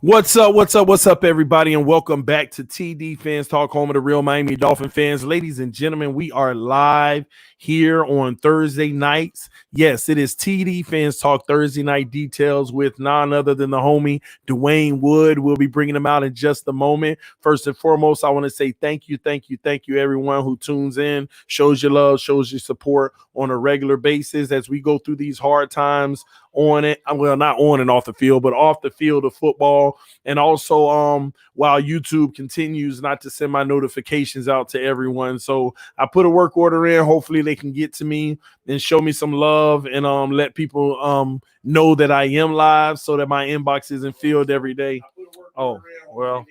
What's up? What's up? What's up, everybody? And welcome back to TD Fans Talk, home of the real Miami Dolphin fans. Ladies and gentlemen, we are live here on Thursday nights. Yes, it is TD Fans Talk Thursday night details with none other than the homie Dwyanne Woo. We'll be bringing them out in just a moment. First and foremost, I want to say thank you, everyone who tunes in, shows your love, shows your support on a regular basis as we go through these hard times on it. Well, not on and off the field, but off the field of football. And also, while YouTube continues not to send my notifications out to everyone. So I put a work order in. Hopefully they can get to me and show me some love and let people know that I am live so that my inbox isn't filled every day. Oh, well,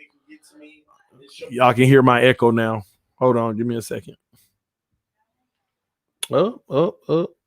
y'all can hear my echo now. Hold on. Give me a second. Y'all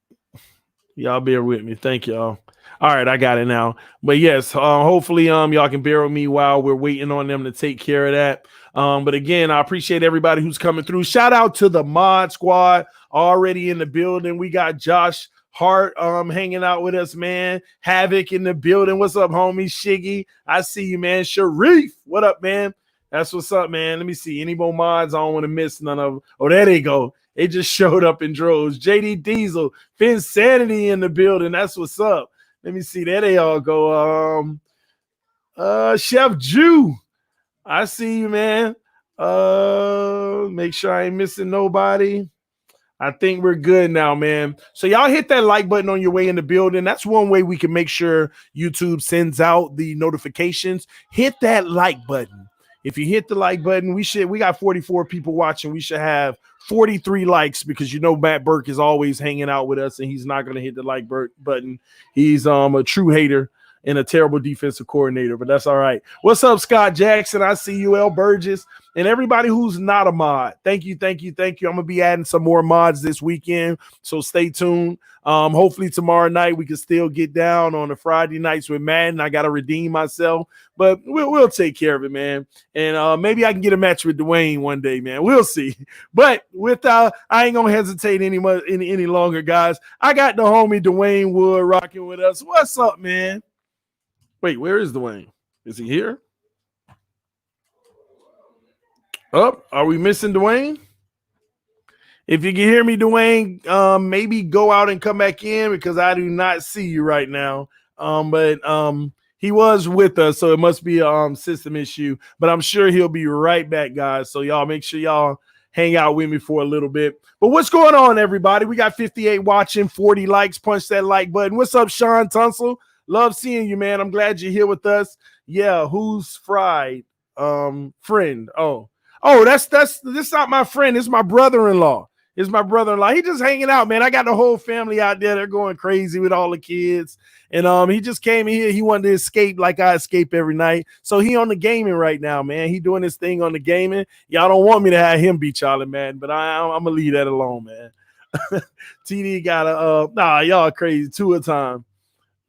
bear with me. Thank y'all. All right, I got it now. But yes, hopefully y'all can bear with me while we're waiting on them to take care of that. But again, I appreciate everybody who's coming through. Shout out to the mod squad already in the building. We got Josh Hart hanging out with us, man. Havoc in the building. What's up, homie? Shiggy, I see you, man. Sharif, what up, man? That's what's up, man. Let me see. Any more mods? I don't want to miss none of them. Oh, there they go. They just showed up in droves. JD Diesel, Finsanity in the building. That's what's up. Let me see. There they all go. Chef Jew, I see you, man. Make sure I ain't missing nobody. I think we're good now, man. So y'all hit that like button on your way in the building. That's one way we can make sure YouTube sends out the notifications. Hit that like button. If you hit the like button, we got 44 people watching. We should have 43 likes because you know Matt Burke is always hanging out with us and he's not going to hit the like button. He's a true hater and a terrible defensive coordinator, but that's all right. What's up, Scott Jackson? I see you, L. Burgess, and everybody who's not a mod. Thank you. I'm going to be adding some more mods this weekend, so stay tuned. Hopefully tomorrow night we can still get down on the Friday nights with Madden. I got to redeem myself, but we'll take care of it, man. And maybe I can get a match with Dwayne one day, man. We'll see. But I ain't going to hesitate any longer, guys. I got the homie Dwayne Woo rocking with us. What's up, man? Wait, where is Dwayne? Is he here? Are we missing Dwayne? If you can hear me, Dwayne, maybe go out and come back in because I do not see you right now. But he was with us, so it must be a system issue. But I'm sure he'll be right back, guys. So y'all make sure y'all hang out with me for a little bit. But what's going on, everybody? We got 58 watching, 40 likes. Punch that like button. What's up, Sean Tunsil? Love seeing you, man. I'm glad you're here with us. Yeah, who's fried? Friend. Oh, this not my friend. It's my brother-in-law. He just hanging out, man. I got the whole family out there. They're going crazy with all the kids. And he just came in here. He wanted to escape like I escape every night. So he on the gaming right now, man. He doing his thing on the gaming. Y'all don't want me to have him beat y'all, man. But I'm going to leave that alone, man. TD got y'all crazy. 2 a time.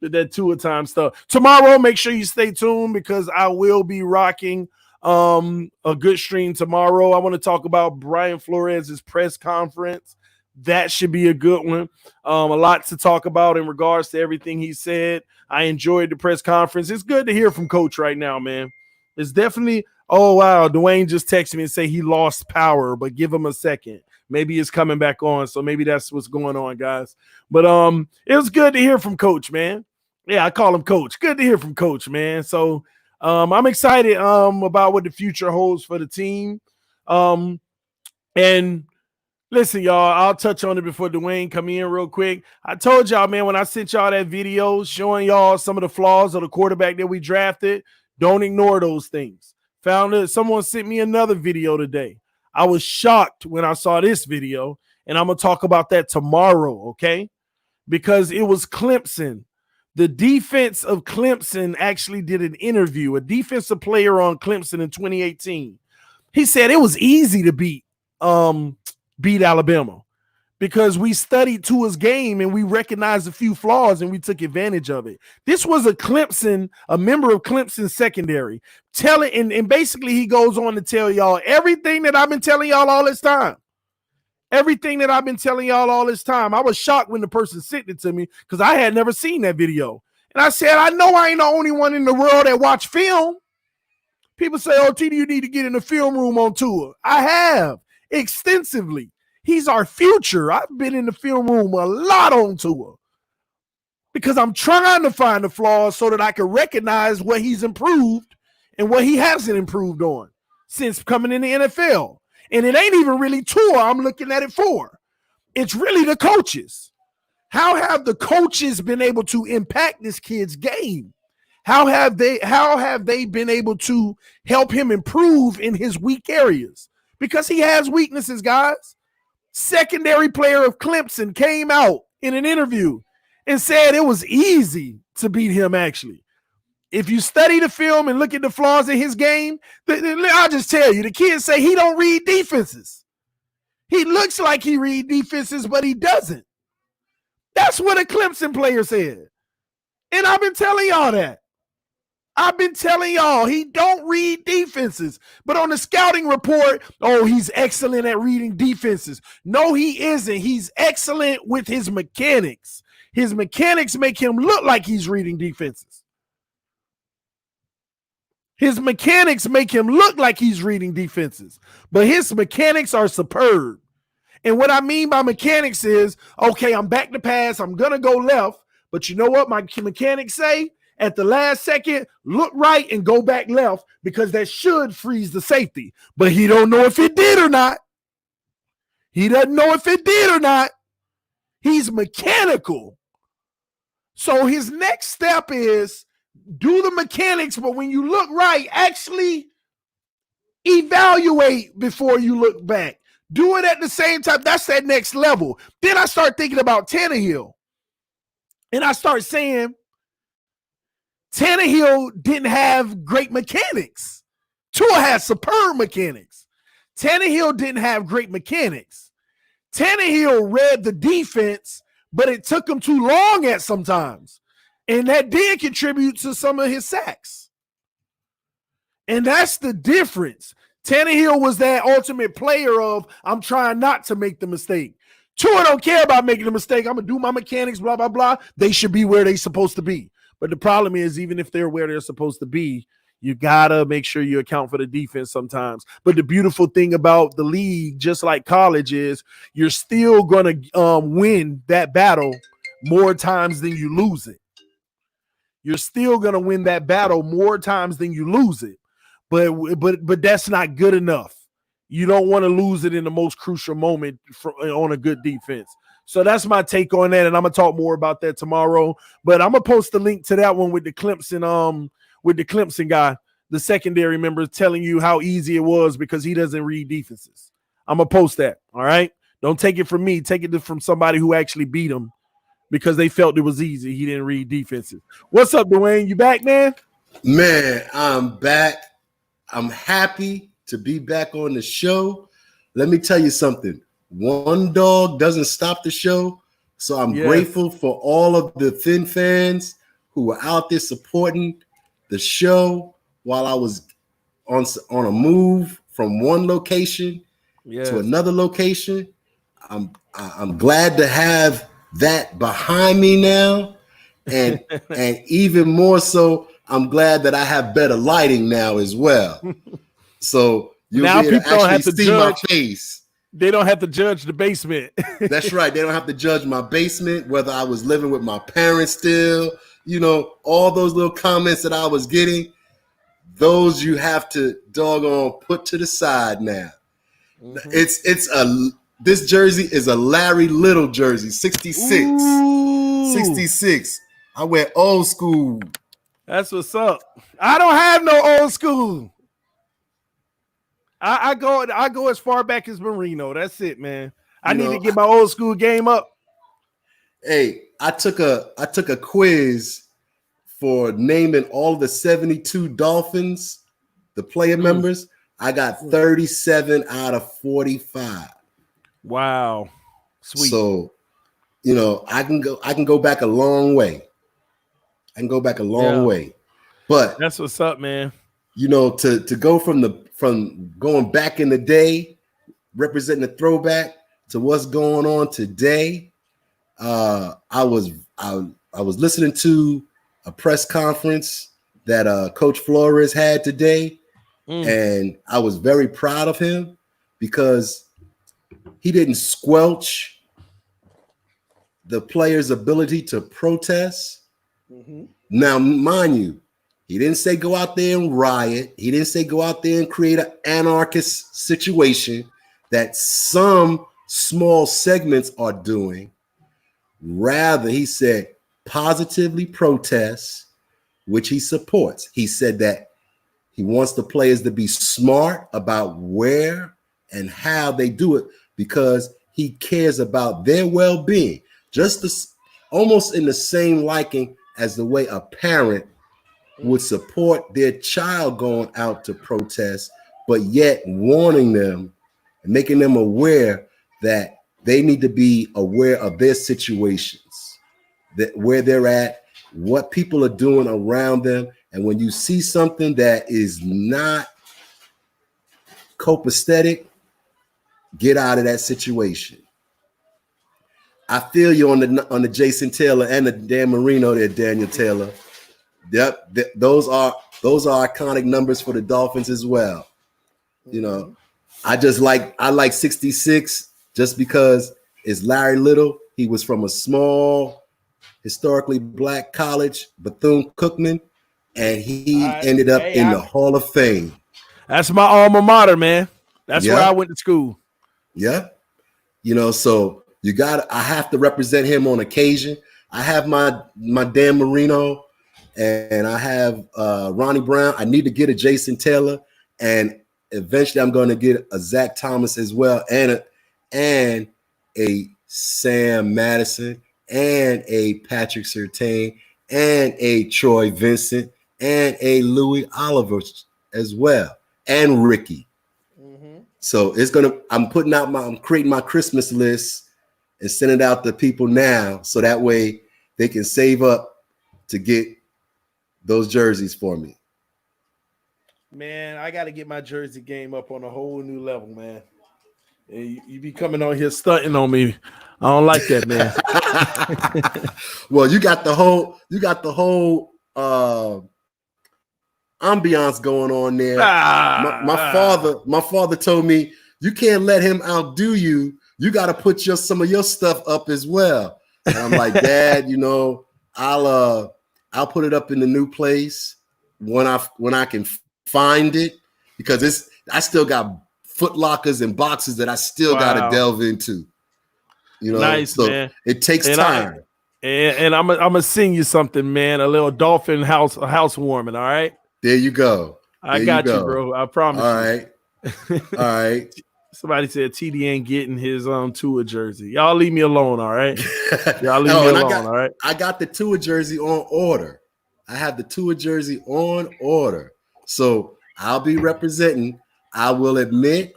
That 2 a time stuff. Tomorrow, make sure you stay tuned because I will be rocking a good stream tomorrow. I want to talk about Brian Flores' press conference. That should be a good one. A lot to talk about in regards to everything he said. I enjoyed the press conference. It's good to hear from Coach right now, man. It's definitely, oh, wow, Dwayne just texted me and say he lost power, but give him a second. Maybe it's coming back on, so maybe that's what's going on, guys. But it was good to hear from Coach, man. Yeah, I call him Coach. Good to hear from Coach, man. So I'm excited about what the future holds for the team. And listen, y'all, I'll touch on it before Dwayne come in real quick. I told y'all, man, when I sent y'all that video showing y'all some of the flaws of the quarterback that we drafted, don't ignore those things. Found it. Someone sent me another video today. I was shocked when I saw this video, and I'm going to talk about that tomorrow, okay? Because it was Clemson. The defense of Clemson actually did an interview, a defensive player on Clemson in 2018. He said it was easy to beat Alabama because we studied Tua's game and we recognized a few flaws and we took advantage of it. This was a member of Clemson secondary. And basically he goes on to tell y'all everything that I've been telling y'all all this time. Everything that I've been telling y'all all this time. I was shocked when the person sent it to me because I had never seen that video. And I said, I know I ain't the only one in the world that watch film. People say, oh, TD, you need to get in the film room on tour. I have extensively. He's our future. I've been in the film room a lot on tour because I'm trying to find the flaws so that I can recognize what he's improved and what he hasn't improved on since coming in the NFL. And it ain't even really tour I'm looking at it for. It's really the coaches. How have the coaches been able to impact this kid's game? How have they been able to help him improve in his weak areas? Because he has weaknesses, guys. Secondary player of Clemson came out in an interview and said it was easy to beat him, actually. If you study the film and look at the flaws in his game, I'll just tell you, the kids say he don't read defenses. He looks like he read defenses, but he doesn't. That's what a Clemson player said. And I've been telling y'all that. I've been telling y'all he don't read defenses. But on the scouting report, oh, he's excellent at reading defenses. No, he isn't. He's excellent with his mechanics. His mechanics make him look like he's reading defenses. His mechanics make him look like he's reading defenses. But his mechanics are superb. And what I mean by mechanics is, okay, I'm back to pass. I'm going to go left. But you know what my mechanics say? At the last second, look right and go back left because that should freeze the safety. But he don't know if it did or not. He doesn't know if it did or not. He's mechanical. So his next step is do the mechanics, but when you look right, actually evaluate before you look back. Do it at the same time. That's that next level. Then I start thinking about Tannehill. And I start saying, Tannehill didn't have great mechanics. Tua has superb mechanics. Tannehill didn't have great mechanics. Tannehill read the defense, but it took him too long at sometimes. And that did contribute to some of his sacks. And that's the difference. Tannehill was that ultimate player of, I'm trying not to make the mistake. Tua don't care about making a mistake. I'm going to do my mechanics, blah, blah, blah. They should be where they're supposed to be. But the problem is, even if they're where they're supposed to be, you got to make sure you account for the defense sometimes. But the beautiful thing about the league, just like college, is you're still going to win that battle more times than you lose it. You're still going to win that battle more times than you lose it. But that's not good enough. You don't want to lose it in the most crucial moment on a good defense. So that's my take on that, and I'm gonna talk more about that tomorrow. But I'm gonna post the link to that one with the Clemson guy, the secondary member, telling you how easy it was because he doesn't read defenses. I'm gonna post that. All right. Don't take it from me. Take it from somebody who actually beat him because they felt it was easy. He didn't read defenses. What's up, Dwayne? You back, man? Man, I'm back. I'm happy to be back on the show. Let me tell you something. One dog doesn't stop the show. So I'm grateful for all of the Thin fans who were out there supporting the show while I was on a move from one location to another location. I'm glad to have that behind me now. And and even more so, I'm glad that I have better lighting now as well. So you'll now be able people don't have to see judge. my face. They don't have to judge the basement. That's right. They don't have to judge my basement, whether I was living with my parents still, all those little comments that I was getting, those you have to doggone put to the side now. Mm-hmm. This jersey is a Larry Little jersey, 66. Ooh. 66. I wear old school. That's what's up. I don't have no old school. I go as far back as Marino. That's it, man. I need to get my old school game up. Hey, I took a quiz for naming all the 72 Dolphins, the player members. I got 37 out of 45. Wow. Sweet. So, I can go back a long way. I can go back a long way. But that's what's up, man. To go from going back in the day, representing the throwback to what's going on today. I was listening to a press conference that Coach Flores had today, And I was very proud of him because he didn't squelch the players' ability to protest. Now, mind you, he didn't say go out there and riot. He didn't say go out there and create an anarchist situation that some small segments are doing. Rather, he said positively protest, which he supports. He said that he wants the players to be smart about where and how they do it because he cares about their well-being. Almost in the same liking as the way a parent would support their child going out to protest, but yet warning them and making them aware that they need to be aware of their situations, that where they're at, what people are doing around them. And when you see something that is not copacetic, get out of that situation. I feel you on the Jason Taylor and the Dan Marino there, Daniel Taylor. Yep, those are iconic numbers for the Dolphins as well. You know, I like 66 just because it's Larry Little. He was from a small, historically black college, Bethune-Cookman, and he ended up in the Hall of Fame. That's my alma mater, man. That's where I went to school. Yeah. You know, so I have to represent him on occasion. I have my Dan Marino and I have Ronnie Brown. I need to get a Jason Taylor, and eventually I'm going to get a Zach Thomas as well, and a Sam Madison, and a Patrick Surtain, and a Troy Vincent, and a Louis Oliver as well, and Ricky. So I'm creating my Christmas list and sending it out to people now, so that way they can save up to get those jerseys for me. Man, I got to get my jersey game up on a whole new level, man. You be coming on here stunting on me. I don't like that, man. Well, you got the whole ambiance going on there. My father told me you can't let him outdo you. You got to put some of your stuff up as well. And I'm like, Dad, you know, I'll put it up in the new place when I can find it, because I still got Foot Lockers and boxes that I still got to delve into. You know, nice, so man. It takes time. And I'm gonna sing you something, man. A little Dolphin housewarming. All right. There you go. I got you, bro. I promise. All right. All right. Somebody said TD ain't getting his Tua jersey. Y'all leave me alone, all right? Y'all leave me alone, all right? I got the Tua jersey on order. I have the Tua jersey on order. So I'll be representing. I will admit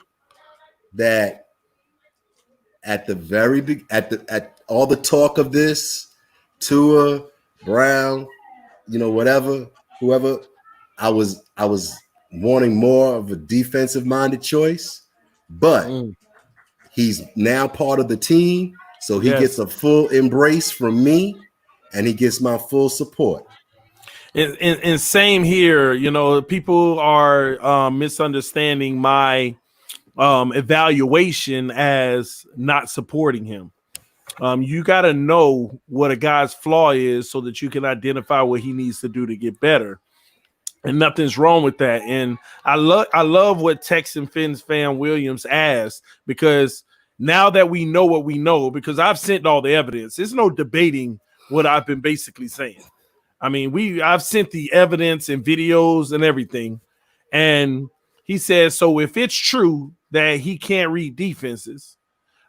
that at all the talk of this, Tua, Brown, you know, whoever, I was wanting more of a defensive minded choice, but he's now part of the team, so he gets a full embrace from me, and he gets my full support. And same here, you know, people are misunderstanding my evaluation as not supporting him. You got to know what a guy's flaw is so that you can identify what he needs to do to get better. And nothing's wrong with that. And I love what Texan Fins fan Williams asked, because now that we know what we know, because I've sent all the evidence, there's no debating what I've been basically saying. I mean, I've sent the evidence and videos and everything. And he says, so if it's true that he can't read defenses,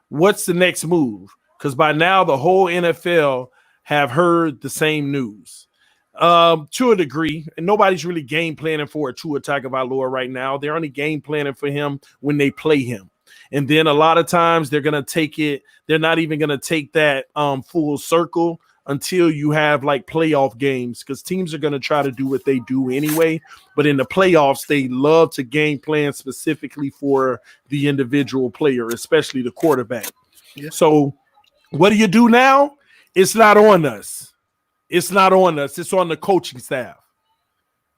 what's the next move? Because by now the whole NFL have heard the same news. To a degree, and nobody's really game planning for a Tua Tagovailoa right now. They're only game planning for him when they play him. And then a lot of times they're going to take it. They're not even going to take that full circle until you have like playoff games, because teams are going to try to do what they do anyway. But in the playoffs, they love to game plan specifically for the individual player, especially the quarterback. Yeah. So what do you do now? It's not on us. It's not on us. It's on the coaching staff.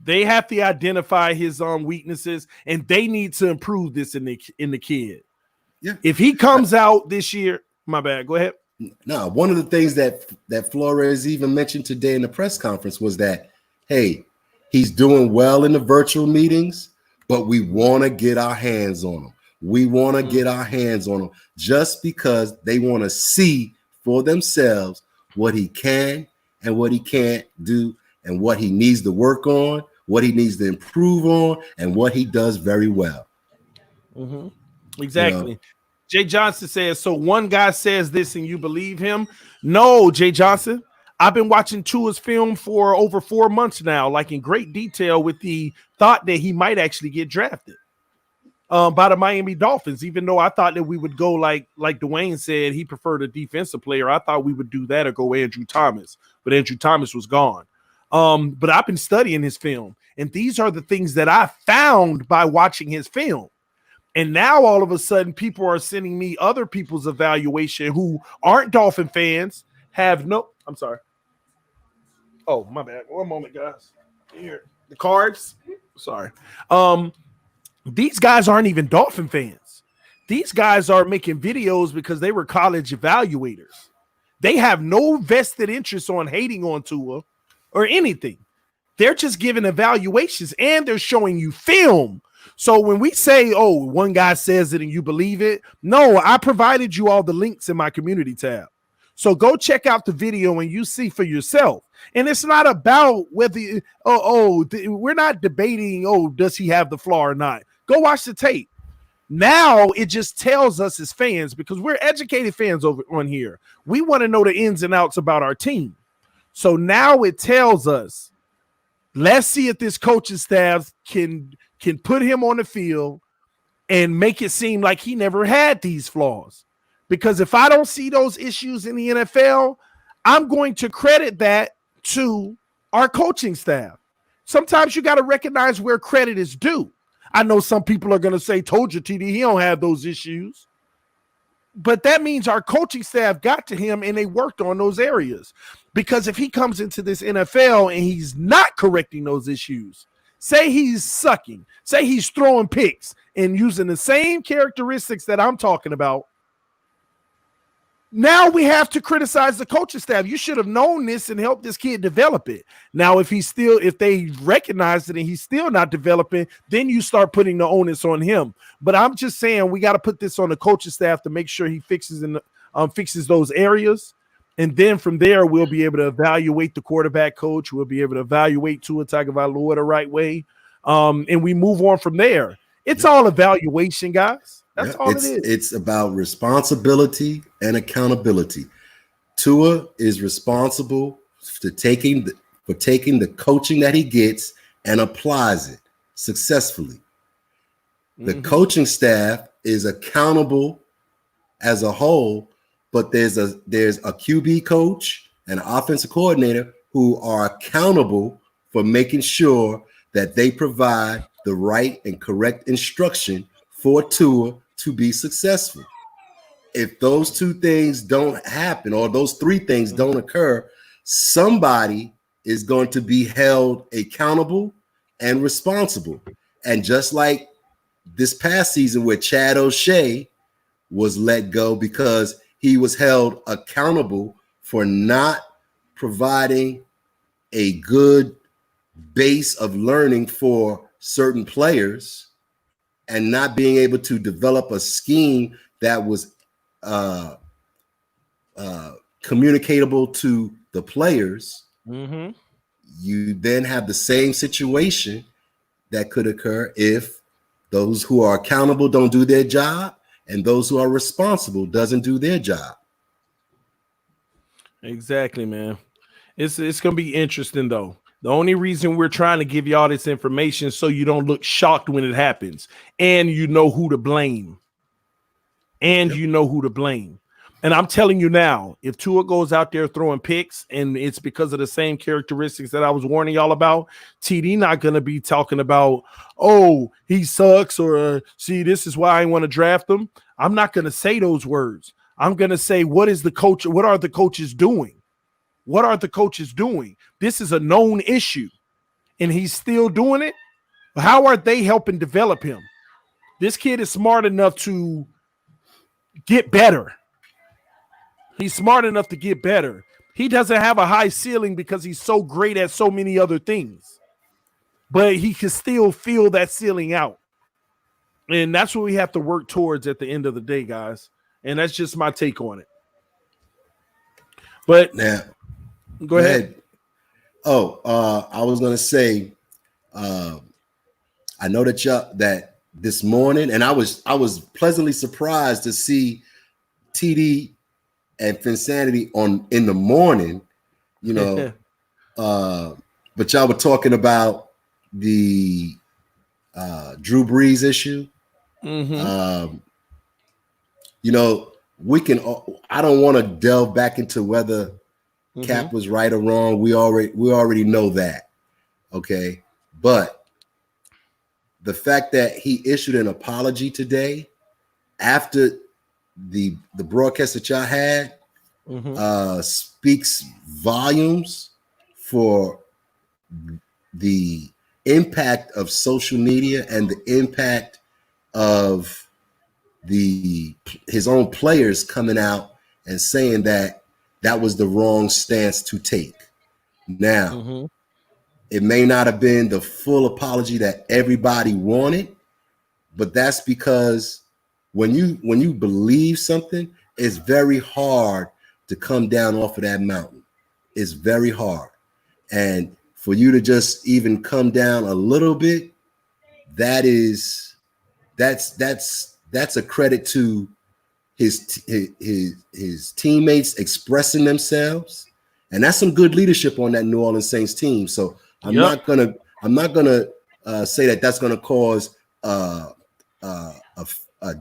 They have to identify his weaknesses, and they need to improve this in the kid. Yeah. If he comes out this year, my bad. Go ahead. No, one of the things that Flores even mentioned today in the press conference was that, hey, he's doing well in the virtual meetings, but we want to get our hands on him. We want to get our hands on him just because they want to see for themselves what he can and what he can't do and what he needs to work on, what he needs to improve on, and what he does very well. Exactly. You know? Jay Johnson says, so one guy says this and you believe him? No, Jay Johnson. I've been watching Tua's film for over 4 months now, like in great detail, with the thought that he might actually get drafted by the Miami Dolphins, even though I thought that we would go like Dwayne said, he preferred a defensive player. I thought we would do that or go Andrew Thomas, but Andrew Thomas was gone. But I've been studying his film, and these are the things that I found by watching his film. And now all of a sudden people are sending me other people's evaluation who aren't Dolphin fans, have no, I'm sorry. Oh, my bad. One moment, guys. Here, the cards. Sorry. These guys aren't even Dolphin fans. These guys are making videos because they were college evaluators. They have no vested interest on hating on Tua or anything. They're just giving evaluations and they're showing you film. So when we say, oh, one guy says it and you believe it, no, I provided you all the links in my community tab. So go check out the video and you see for yourself. And it's not about whether, we're not debating, does he have the flaw or not? Go watch the tape. Now it just tells us as fans, because we're educated fans over on here. We want to know the ins and outs about our team. So now it tells us, let's see if this coaching staff can put him on the field and make it seem like he never had these flaws. Because if I don't see those issues in the NFL, I'm going to credit that to our coaching staff. Sometimes you got to recognize where credit is due. I know some people are going to say, told you, TD, he don't have those issues. But that means our coaching staff got to him and they worked on those areas. Because if he comes into this NFL and he's not correcting those issues, say he's sucking, say he's throwing picks and using the same characteristics that I'm talking about, now we have to criticize the coaching staff. You should have known this and helped this kid develop it. Now, if they recognize it and he's still not developing, then you start putting the onus on him. But I'm just saying we got to put this on the coaching staff to make sure he fixes those areas. And then from there, we'll be able to evaluate the quarterback coach. We'll be able to evaluate Tua Tagovailoa the right way. And we move on from there. It's all evaluation, guys. That's all it is. It's about responsibility and accountability. Tua is responsible for taking the coaching that he gets and applies it successfully. The coaching staff is accountable as a whole, but there's a QB coach and an offensive coordinator who are accountable for making sure that they provide the right and correct instruction for Tua to be successful. If those two things don't happen, or those three things don't occur, somebody is going to be held accountable and responsible. And just like this past season where Chad O'Shea was let go because he was held accountable for not providing a good base of learning for certain players and not being able to develop a scheme that was communicatable to the players, you then have the same situation that could occur if those who are accountable don't do their job and those who are responsible doesn't do their job. Exactly, man. It's going to be interesting, though. The only reason we're trying to give y'all this information so you don't look shocked when it happens, and you know who to blame. You know who to blame. And I'm telling you now, if Tua goes out there throwing picks and it's because of the same characteristics that I was warning y'all about, TD not going to be talking about, oh, he sucks, or see, this is why I want to draft him. I'm not going to say those words. I'm going to say, what are the coaches doing? What are the coaches doing? This is a known issue. and he's still doing it, how are they helping develop him? This kid is smart enough to get better. He's smart enough to get better. He doesn't have a high ceiling because he's so great at so many other things, but he can still feel that ceiling out. And that's what we have to work towards at the end of the day, guys. And that's just my take on it. But now, go ahead. I was going to say, I know that this morning, and I was pleasantly surprised to see TD and Finsanity in the morning, but y'all were talking about the Drew Brees issue. Mm-hmm. I don't want to delve back into whether Cap was right or wrong. We already know that. Okay. But the fact that he issued an apology today after the broadcast that y'all had speaks volumes for the impact of social media and the impact of his own players coming out and saying that was the wrong stance to take. Now, it may not have been the full apology that everybody wanted, but that's because when you believe something, it's very hard to come down off of that mountain. It's very hard. And for you to just even come down a little bit, that's a credit to his teammates expressing themselves, and that's some good leadership on that New Orleans Saints team. So I'm not gonna say that that's gonna cause a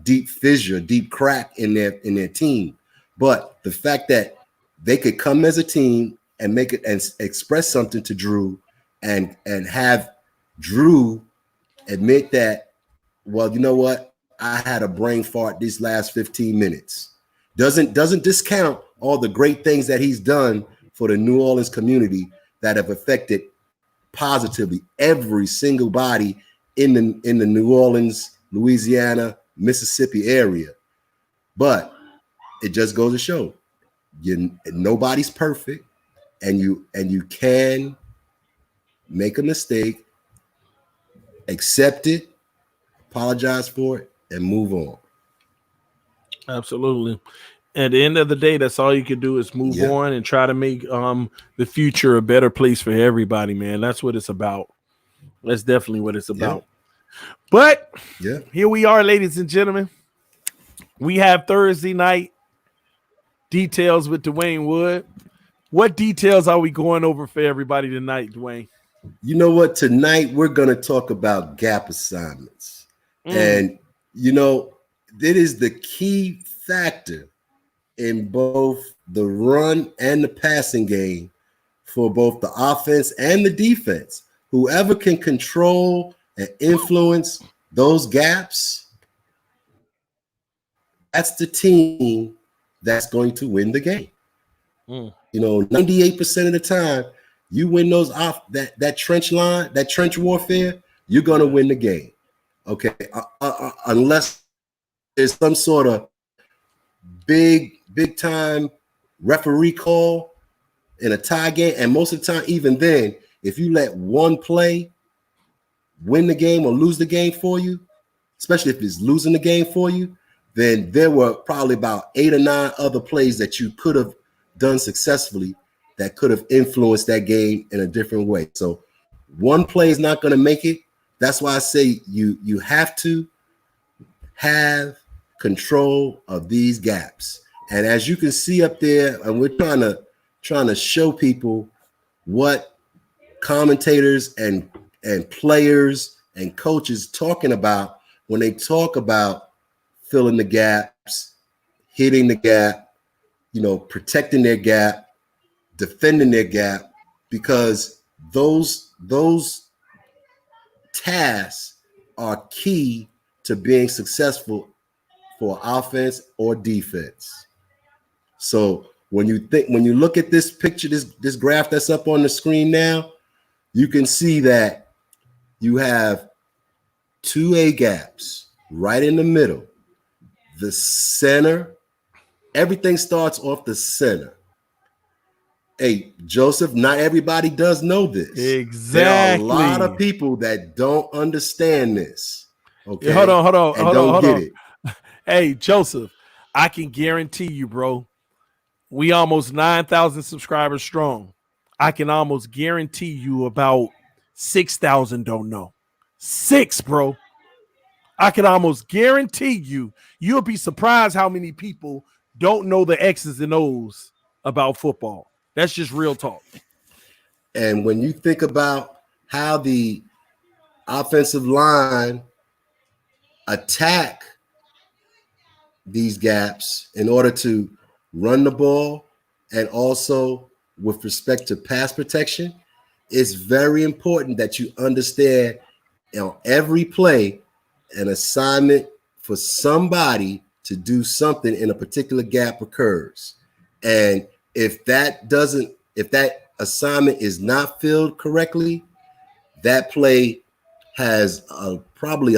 deep fissure, deep crack in their team. But the fact that they could come as a team and make it and express something to Drew, and have Drew admit that, well, you know what, I had a brain fart these last 15 minutes. Doesn't discount all the great things that he's done for the New Orleans community that have affected positively every single body in the New Orleans, Louisiana, Mississippi area. But it just goes to show nobody's perfect, and you can make a mistake, accept it, apologize for it, and move on. Absolutely. At the end of the day, that's all you can do is move on and try to make the future a better place for everybody, man. That's what it's about. That's definitely what it's about. But here we are, ladies and gentlemen. We have Thursday night details with Dwayne Wood. What details are we going over for everybody tonight, Dwayne? You know what? Tonight we're going to talk about gap assignments. And, it is the key factor in both the run and the passing game for both the offense and the defense. Whoever can control and influence those gaps, that's the team that's going to win the game. 98% of the time, you win those off that trench line, that trench warfare, you're going to win the game. Okay, unless there's some sort of big time referee call in a tie game, and most of the time, even then, if you let one play win the game or lose the game for you, especially if it's losing the game for you, then there were probably about 8 or 9 other plays that you could have done successfully that could have influenced that game in a different way. So one play is not going to make it. That's why I say you have to have control of these gaps. And as you can see up there, and we're trying to show people what commentators and players and coaches talking about when they talk about filling the gaps, hitting the gap, protecting their gap, defending their gap, because those tasks are key to being successful for offense or defense. So when you look at this picture, this graph that's up on the screen now, you can see that you have two A gaps right in the middle. The center, everything starts off the center. Hey, Joseph, not everybody does know this. Exactly. There are a lot of people that don't understand this. Okay. Yeah, hold on. Get it. Hey, Joseph, I can guarantee you, bro, we almost 9,000 subscribers strong. I can almost guarantee you about 6,000 don't know. 6, bro. I can almost guarantee you'll be surprised how many people don't know the X's and O's about football. That's just real talk. And when you think about how the offensive line attack these gaps in order to run the ball and also with respect to pass protection, it's very important that you understand on every play an assignment for somebody to do something in a particular gap occurs. And if that assignment is not filled correctly, that play has probably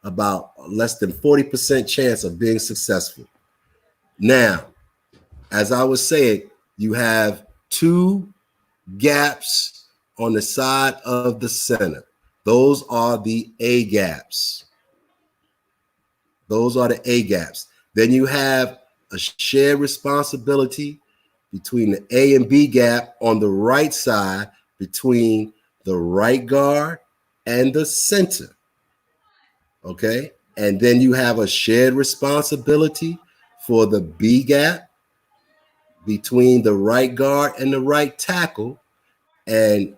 about less than 40% chance of being successful. Now, as I was saying, you have two gaps on the side of the center. Those are the A gaps. Those are the A gaps. Then you have a shared responsibility between the A and B gap on the right side between the right guard and the center. Okay. And then you have a shared responsibility for the B gap between the right guard and the right tackle. And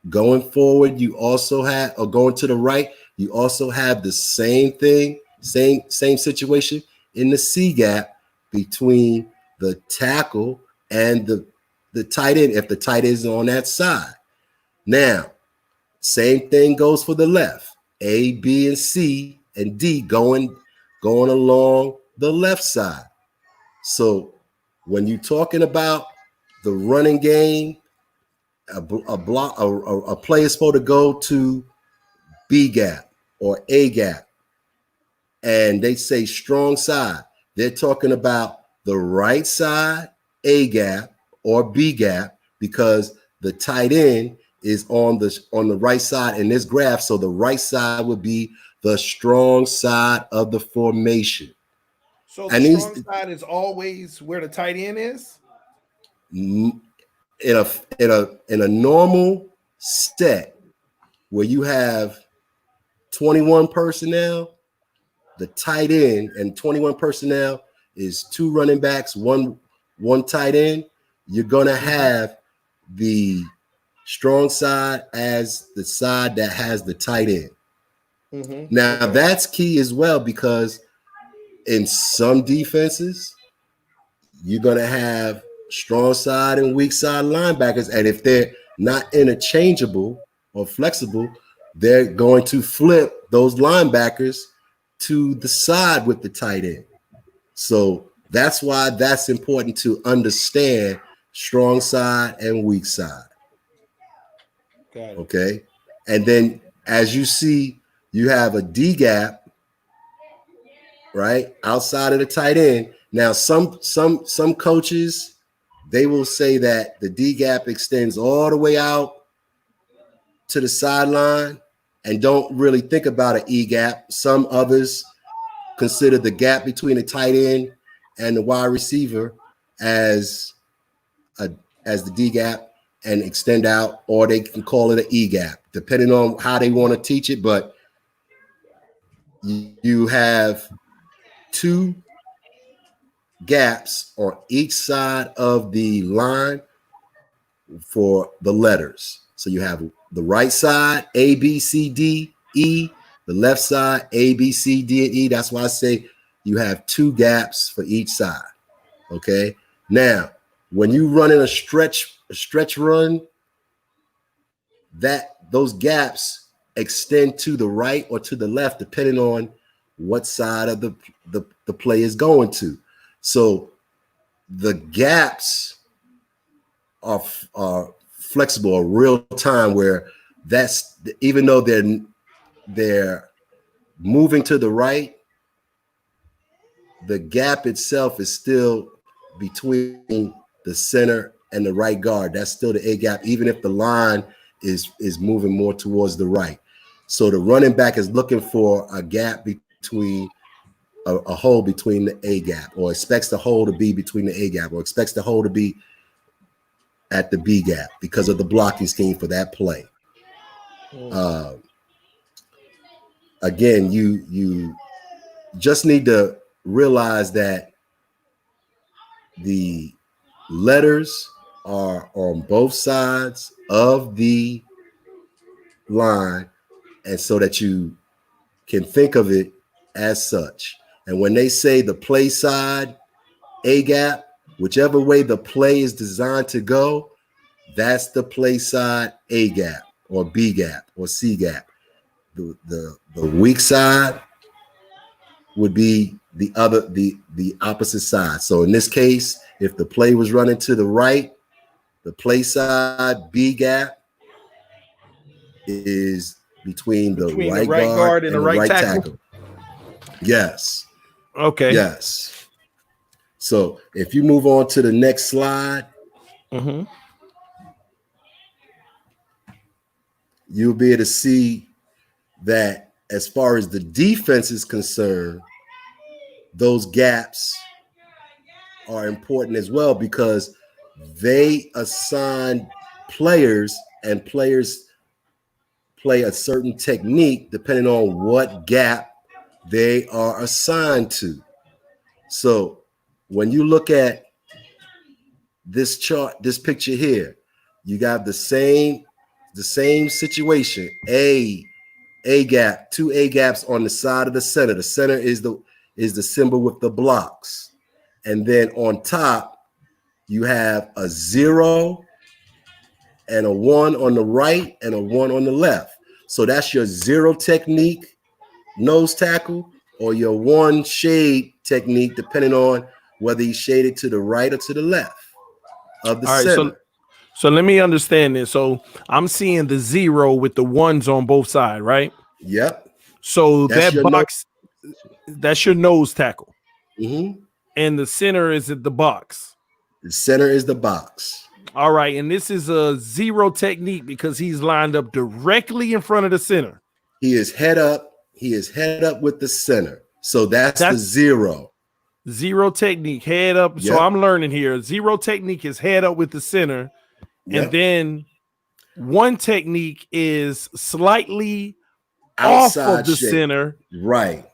going forward, you also have, or going to the right, you also have the same thing, same situation in the C gap between the tackle and the tight end, if the tight end is on that side. Now, same thing goes for the left. A, B, and C, and D going along the left side. So when you're talking about the running game, a play is supposed to go to B gap or A gap, and they say strong side. They're talking about the right side, A gap or B gap, because the tight end is on the right side in this graph. So the right side would be the strong side of the formation. So the strong side is always where the tight end is? In a normal set where you have 21 personnel, the tight end and 21 personnel is two running backs, one tight end. You're gonna have the strong side as the side that has the tight end. Mm-hmm. Now that's key as well, because in some defenses, you're gonna have strong side and weak side linebackers, and if they're not interchangeable or flexible, they're going to flip those linebackers to the side with the tight end. So that's why that's important to understand strong side and weak side. Okay. And then as you see, you have a D gap, right, outside of the tight end. Now, some coaches, they will say that the D gap extends all the way out to the sideline and don't really think about an E gap. Some others consider the gap between the tight end and the wide receiver as the D gap and extend out, or they can call it an E gap, depending on how they want to teach it. But you have two gaps on each side of the line for the letters. So you have the right side, A, B, C, D, E, the left side, A, B, C, D, and E. That's why I say you have two gaps for each side. Okay. Now, when you run in a stretch run, that those gaps extend to the right or to the left, depending on what side of the play is going to. So the gaps are flexible or real time, where that's even though they're moving to the right, the gap itself is still between the center and the right guard. That's still the A gap, even if the line is moving more towards the right. So the running back is looking for a gap between a hole between the A gap, or expects the hole to be between the A gap, or expects the hole to be at the B gap because of the blocking scheme for that play. Again, you just need to realize that the letters are on both sides of the line, and so that you can think of it as such. And when they say the play side A gap, whichever way the play is designed to go, that's the play side A gap or B gap or C gap. The weak side would be the opposite side. So in this case, if the play was running to the right, the play side B gap is between the right guard and the right tackle. Yes. Okay. Yes. So if you move on to the next slide, you'll be able to see that as far as the defense is concerned, those gaps are important as well, because they assign players, and players play a certain technique depending on what gap they are assigned to. So when you look at this chart, this picture here, you got the same situation. A gap, two A gaps on the side of the center. The center is the symbol with the blocks. And then on top, you have a 0 and a 1 on the right and a 1 on the left. So that's your 0 technique nose tackle, or your 1 shade technique, depending on whether you shade it to the right or to the left of the center. So let me understand this. So I'm seeing the 0 with the 1s on both sides, right? Yep. So that's that box, that's your nose tackle. And the center is at the box. The center is the box. All right. And this is a 0 technique because he's lined up directly in front of the center. He is head up. He is head up with the center. So that's the 0. 0 technique, head up. Yep. So I'm learning here. 0 technique is head up with the center. Yep. And then 1 technique is slightly outside off of the center. Right.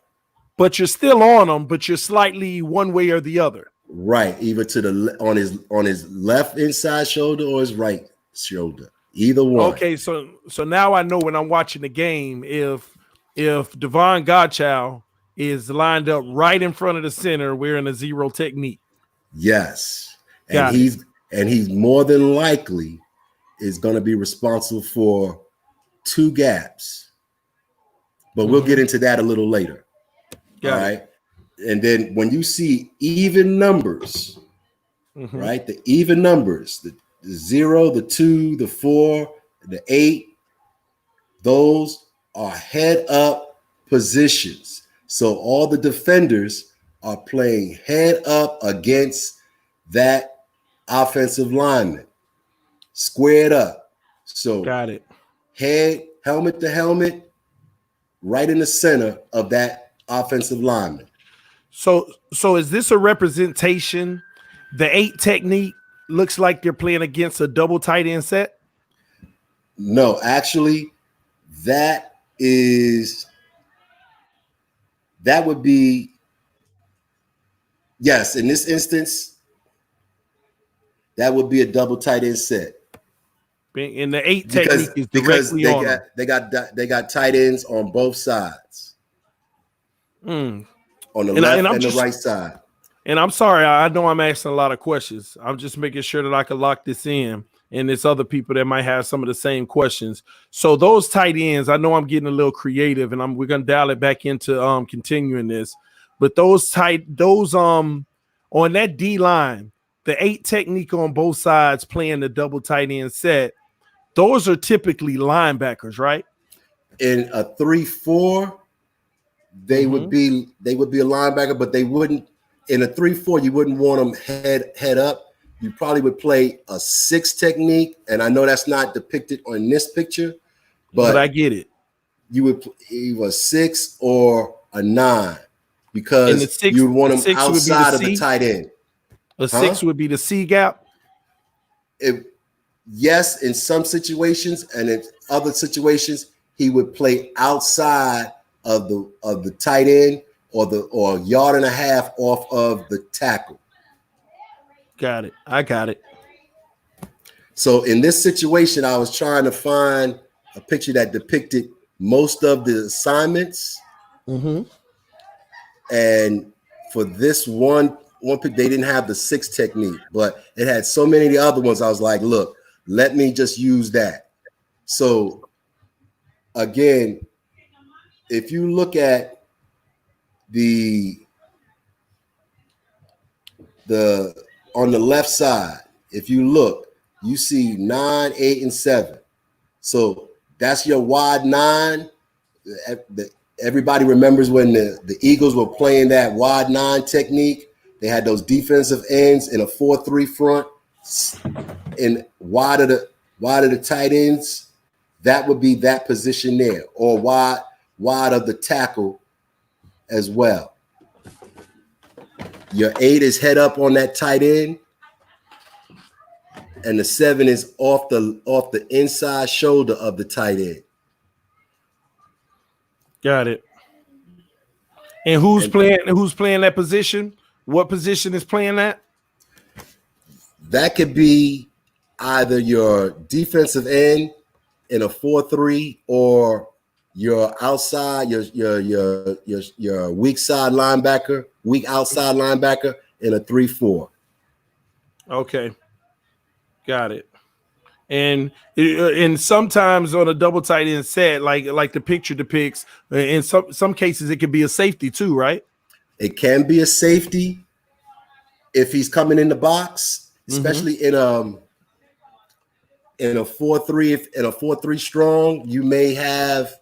But you're still on them, but you're slightly one way or the other. Right. Either to the on his left inside shoulder or his right shoulder. Either one. Okay, so now I know when I'm watching the game, if Devon Godchild is lined up right in front of the center, we're in a 0 technique. Yes. And he's more than likely is going to be responsible for 2 gaps. But we'll get into that a little later. All right. And then when you see even numbers, right? The even numbers, the 0, the 2, the 4, the 8, those are head up positions. So all the defenders are playing head up against that offensive lineman, squared up. So got it. Head, helmet to helmet, right in the center of that offensive lineman. So is this a representation? The 8 technique looks like they're playing against a double tight end set. No, actually, that would be, yes, in this instance, that would be a double tight end set. And the 8 technique is directly on. They got tight ends on both sides. On the left and the right side. And I'm sorry, I know I'm asking a lot of questions. I'm just making sure that I can lock this in. And there's other people that might have some of the same questions. So those tight ends, I know I'm getting a little creative, and we're gonna dial it back into continuing this. But on that D line, the 8 technique on both sides playing the double tight end set, Those are typically linebackers, right? In a 3-4, they would be a linebacker, but they wouldn't in a 3-4. You wouldn't want them head up. You probably would play a 6 technique, and I know that's not depicted on this picture, but I get it. You would either 6 or a 9 because six, you would want them six outside of the tight end. A 6 would be the C gap. Yes, in some situations, and in other situations, he would play outside of the tight end or a yard and a half off of the tackle. Got it. I got it. So in this situation, I was trying to find a picture that depicted most of the assignments. And for this one pick, they didn't have the 6 technique, but it had so many of the other ones. I was like, look, let me just use that. So again, if you look at the on the left side, if you look, you see 9, 8, and 7. So that's your wide 9. Everybody remembers when the Eagles were playing that wide 9 technique. They had those defensive ends in a 4-3 front, and wide of the tight ends. That would be that position there, or wide of the tackle as well. Your 8 is head up on that tight end, and the 7 is off the inside shoulder of the tight end. Got it. And who's playing that position? What position is playing that? That could be either your defensive end in a 4-3 or your outside, your weak outside linebacker in a 3-4. Okay. Got it. And sometimes on a double tight end set, like the picture depicts, in some cases it could be a safety too, right? It can be a safety if he's coming in the box, especially in a 4-3. If in a 4-3 strong, you may have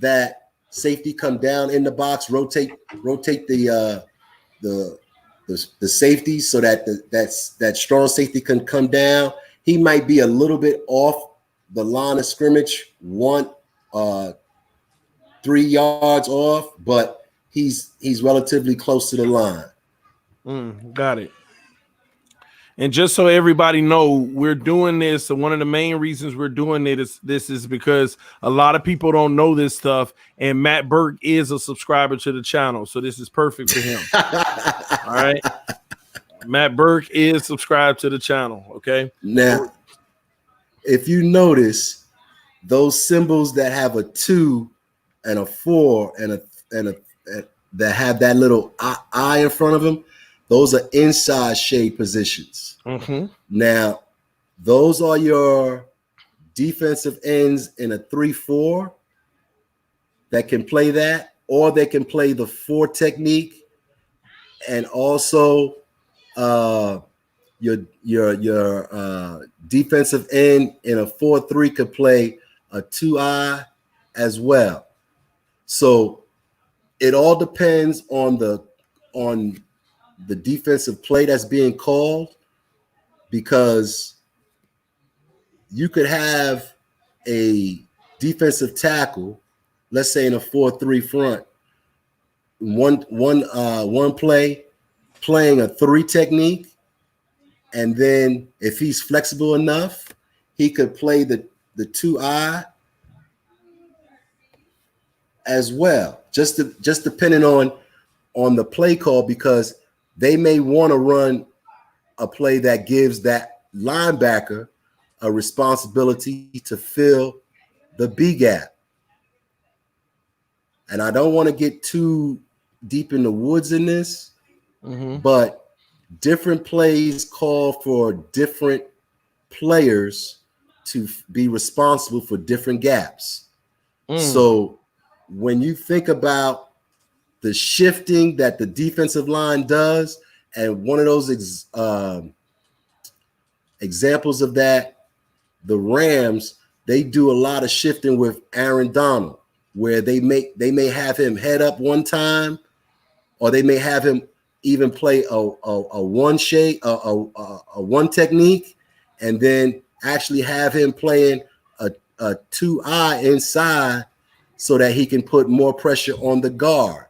that safety come down in the box, rotate the safety so that that strong safety can come down. He might be a little bit off the line of scrimmage, 3 yards off, but he's relatively close to the line. Got it. And just so everybody know, we're doing this. So one of the main reasons we're doing this is because a lot of people don't know this stuff, and Matt Burke is a subscriber to the channel, so this is perfect for him. All right. Matt Burke is subscribed to the channel. Okay. Now, if you notice those symbols that have a 2 and a 4 and a that have that little eye in front of them, those are inside shade positions. Now, those are your defensive ends in a 3-4 that can play that, or they can play the 4 technique, and also your defensive end in a 4-3 could play a 2-eye as well. So it all depends on the defensive play that's being called, because you could have a defensive tackle, let's say in a 4-3 front, one play playing a 3 technique, and then if he's flexible enough, he could play the 2-eye as well, just depending on the play call, because they may want to run a play that gives that linebacker a responsibility to fill the B gap. And I don't want to get too deep in the woods in this, but different plays call for different players to be responsible for different gaps. So when you think about the shifting that the defensive line does, and one of those examples of that, the Rams, they do a lot of shifting with Aaron Donald, where they may have him head up one time, or they may have him even play a one shade, a one technique, and then actually have him playing a 2-eye inside so that he can put more pressure on the guard.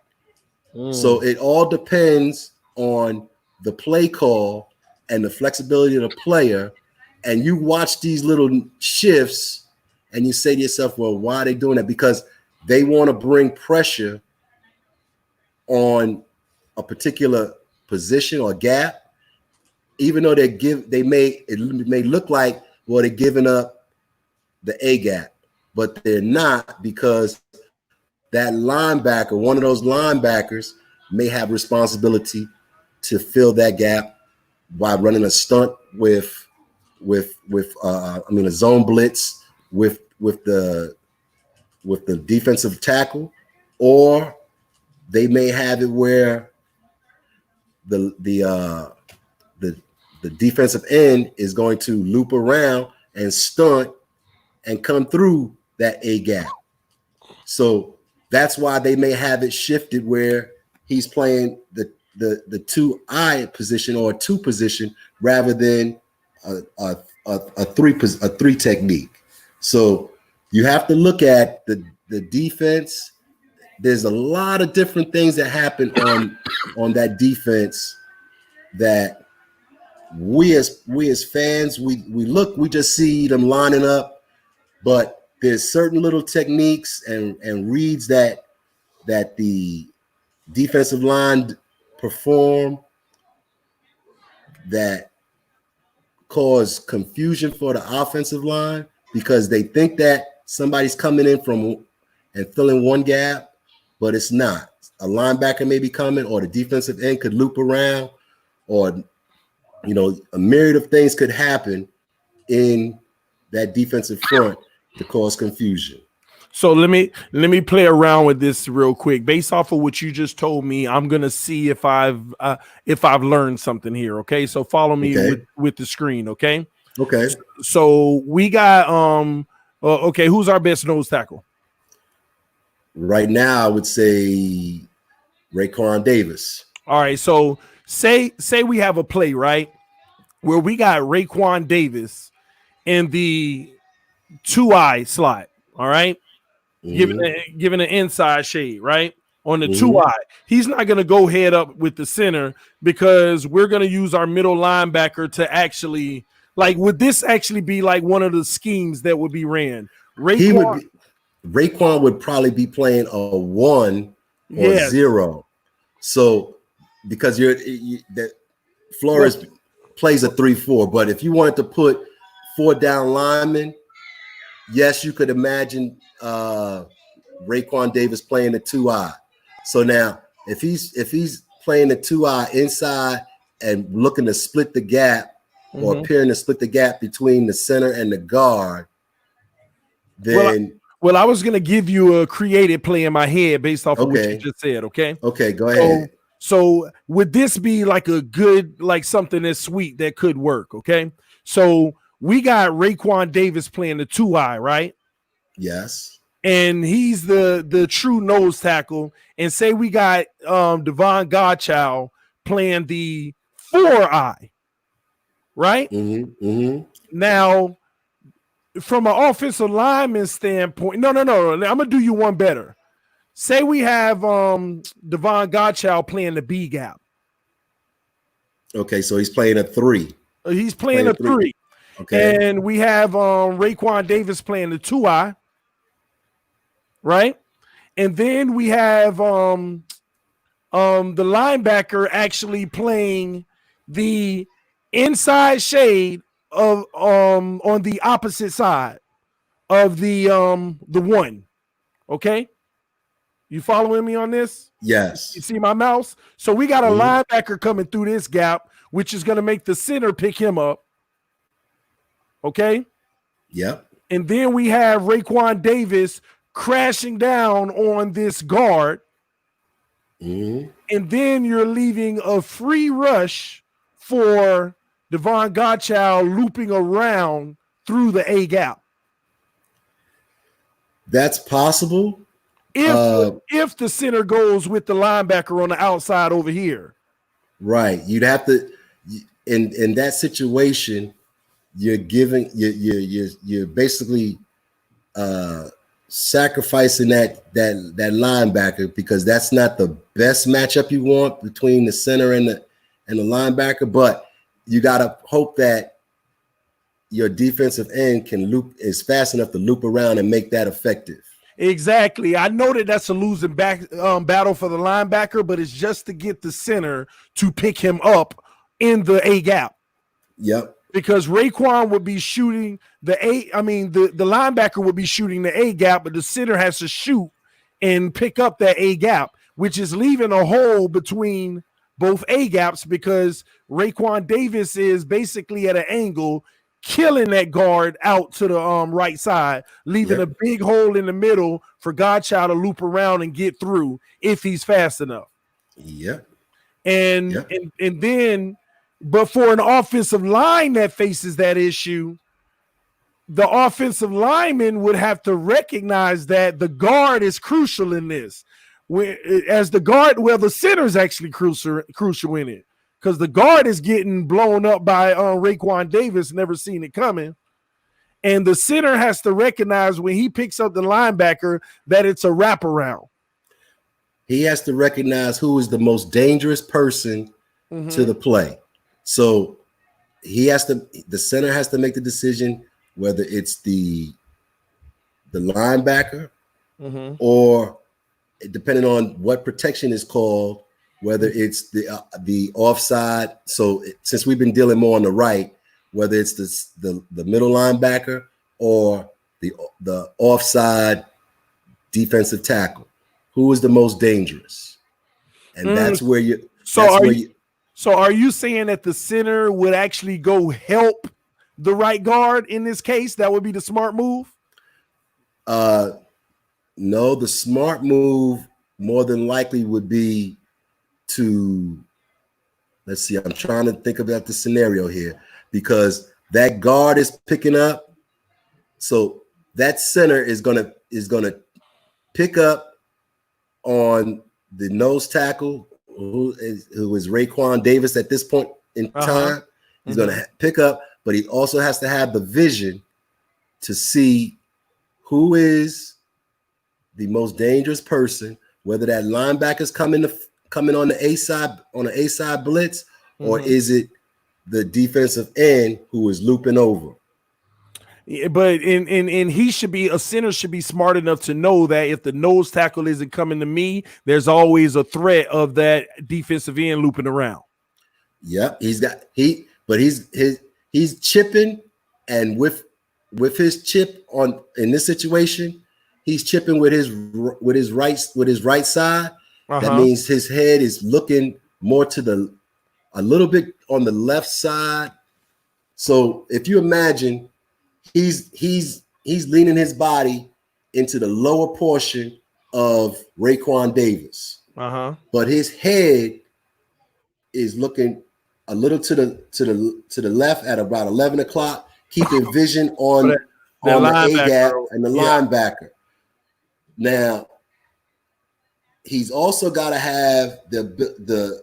So it all depends on the play call and the flexibility of the player. And you watch these little shifts and you say to yourself, well, why are they doing that? Because they want to bring pressure on a particular position or gap, even though it may look like, well, they're giving up the A gap, but they're not, because that linebacker, one of those linebackers, may have responsibility to fill that gap by running a stunt with a zone blitz with the defensive tackle, or they may have it where the defensive end is going to loop around and stunt and come through that A gap. So that's why they may have it shifted where he's playing the 2-eye position or a 2 position rather than a 3 technique. So you have to look at the defense. There's a lot of different things that happen on that defense that we as fans, we just see them lining up, but there's certain little techniques and reads that the defensive line perform that cause confusion for the offensive line, because they think that somebody's coming in from and filling one gap, but it's not. A linebacker may be coming, or the defensive end could loop around, or a myriad of things could happen in that defensive front to cause confusion. So let me play around with this real quick. Based off of what you just told me, I'm gonna see if I've learned something here. Okay, so follow me with the screen. Okay. Okay. So we got okay. Who's our best nose tackle right now? I would say Raekwon Davis. All right. So say we have a play, right, where we got Raekwon Davis in the 2-eye slot. All right. Giving an inside shade, right? On the 2-eye. He's not going to go head up with the center, because we're going to use our middle linebacker to actually, would this actually be like one of the schemes that would be ran? Raekwon would probably be playing a 1 or 0. So because that Flores plays a 3-4, but if you wanted to put 4 down linemen, yes, you could imagine Raekwon Davis playing the 2-eye. So now, if he's playing the 2-eye inside and looking to split the gap, or appearing to split the gap between the center and the guard, then well, I was gonna give you a creative play in my head based off of what you just said. Okay. Okay, go ahead. So would this be like a good, something that's sweet that could work? Okay. So we got Raekwon Davis playing the 2-eye, right? Yes. And he's the true nose tackle. And say we got Devon Godchild playing the 4-eye, right? Now, from an offensive lineman standpoint, no. I'm gonna do you one better. Say we have Devon Godchild playing the B gap. Okay, so he's playing a 3. He's playing a 3. Okay. And we have Raekwon Davis playing the 2-eye, right? And then we have the linebacker actually playing the inside shade of on the opposite side of the 1. Okay? You following me on this? Yes. You see my mouse? So we got a linebacker coming through this gap, which is going to make the center pick him up. Okay. Yep. And then we have Raekwon Davis crashing down on this guard. And then you're leaving a free rush for Devon Godchild looping around through the A gap. That's possible. If the center goes with the linebacker on the outside over here. Right. You'd have to in that situation, you're giving you're basically sacrificing that linebacker, because that's not the best matchup you want between the center and the linebacker, but you got to hope that your defensive end is fast enough to loop around and make that effective. Exactly. I know that that's a losing battle for the linebacker, but it's just to get the center to pick him up in the A gap. Yep. Because Raekwon would be shooting the linebacker would be shooting the A gap, but the center has to shoot and pick up that A gap, which is leaving a hole between both A gaps, because Raekwon Davis is basically at an angle, killing that guard out to the right side, leaving a big hole in the middle for Godchild to loop around and get through if he's fast enough. Yep. And then, but for an offensive line that faces that issue, the offensive lineman would have to recognize that the guard is crucial in this. The center is actually crucial in it, because the guard is getting blown up by Raekwon Davis, never seen it coming. And the center has to recognize when he picks up the linebacker that it's a wraparound. He has to recognize who is the most dangerous person to the play. So the center has to make the decision whether it's the linebacker or, depending on what protection is called, whether it's the offside. So since we've been dealing more on the right, whether it's the middle linebacker or the offside defensive tackle, who is the most dangerous? And that's where you. So are you saying that the center would actually go help the right guard in this case? That would be the smart move? No, the smart move more than likely would be to, let's see, I'm trying to think about the scenario here, because that guard is picking up. So that center is gonna pick up on the nose tackle, who is Raekwon Davis at this point in time. He's gonna pick up, but he also has to have the vision to see who is the most dangerous person, whether that linebacker's coming on the A side blitz, or is it the defensive end who is looping over. Yeah, but a center should be smart enough to know that if the nose tackle isn't coming to me, there's always a threat of that defensive end looping around. Yep, he's chipping, and with his chip in this situation, he's chipping with his right side. That means his head is looking more to a little bit on the left side. So if you imagine, he's leaning his body into the lower portion of Raekwon Davis, but his head is looking a little to the left at about 11 o'clock, keeping vision on the A gap and the linebacker. Now, he's also got to have the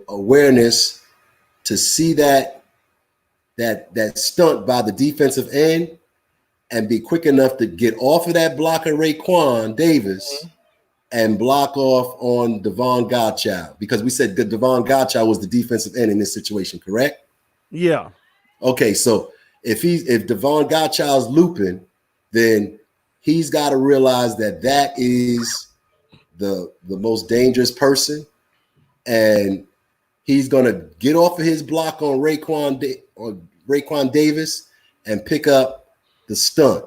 awareness to see that stunt by the defensive end and be quick enough to get off of that blocker Raekwon Davis and block off on Devon Godchild, because we said that Devon Godchild was the defensive end in this situation, correct? Yeah. Okay, so if Devon Godchild's looping, then he's got to realize that is the most dangerous person, and he's gonna get off of his block on Raekwon Davis and pick up the stunt.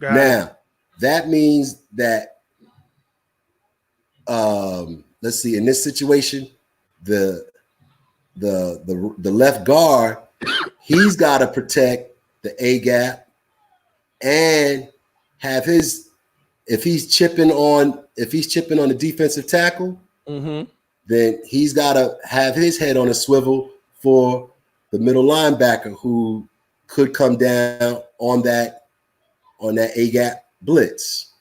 Now, that means that let's see, in this situation, the left guard, he's got to protect the A gap and have his, if he's chipping on the defensive tackle, then he's got to have his head on a swivel for the middle linebacker who could come down on that A gap blitz.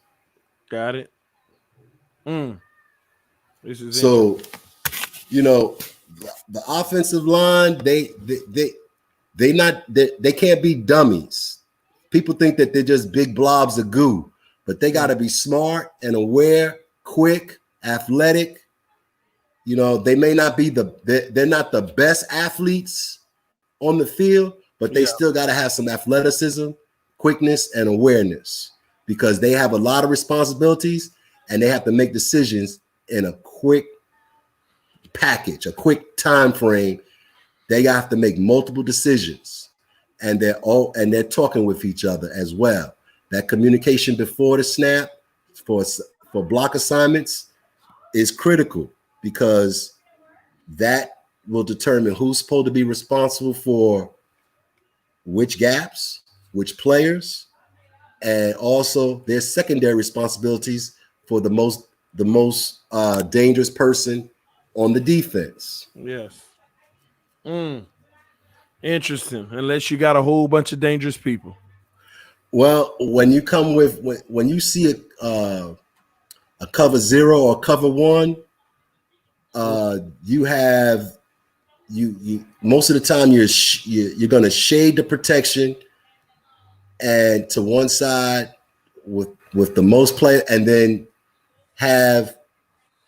Got it. This is So, you know, the offensive line, they can't be dummies. People think that they're just big blobs of goo, but they got to be smart and aware, quick, athletic. You know, they may not be they're not the best athletes on the field, but they still got to have some athleticism, quickness, and awareness because they have a lot of responsibilities and they have to make decisions in a quick package, a quick time frame. They have to make multiple decisions, and they're talking with each other as well. That communication before the snap for block assignments is critical because that will determine who's supposed to be responsible for which gaps, which players, and also their secondary responsibilities for the most dangerous person on the defense. yes. Interesting. Unless you got a whole bunch of dangerous people. Well, when you come with when you see a cover 0 or cover 1, you have you most of the time you're going to shade the protection and to one side with the most play, and then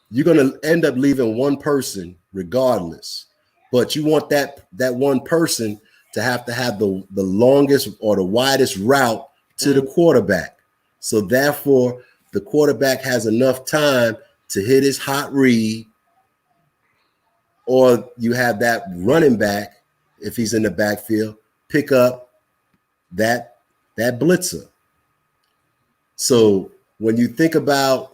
you're going to end up leaving one person regardless. But you want that one person to have the longest or the widest route to the quarterback. So therefore, the quarterback has enough time to hit his hot read, or you have that running back, if he's in the backfield, pick up that blitzer. So when you think about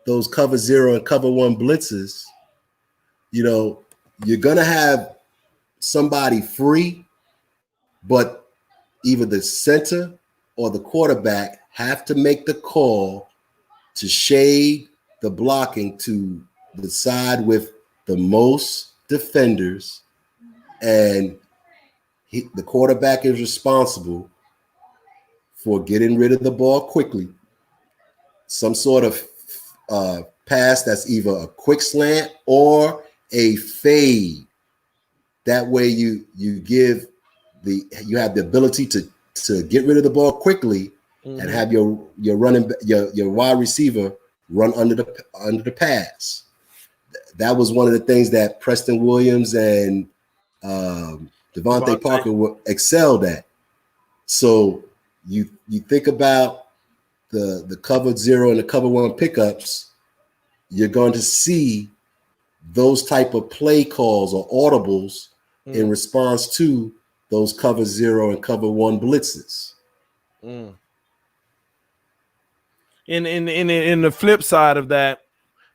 those cover 0 and cover 1 blitzes, you know, you're going to have somebody free, but either the center or the quarterback have to make the call to shade the blocking to the side with the most defenders, and the quarterback is responsible for getting rid of the ball quickly. Some sort of pass that's either a quick slant or a fade. That way you have the ability to get rid of the ball quickly and have your wide receiver run under the pass. That was one of the things that Preston Williams and Devontae Parker excelled at. So you think about the cover 0 and the cover 1 pickups, you're going to see those type of play calls or audibles in response to those cover 0 and cover 1 blitzes. In the flip side of that,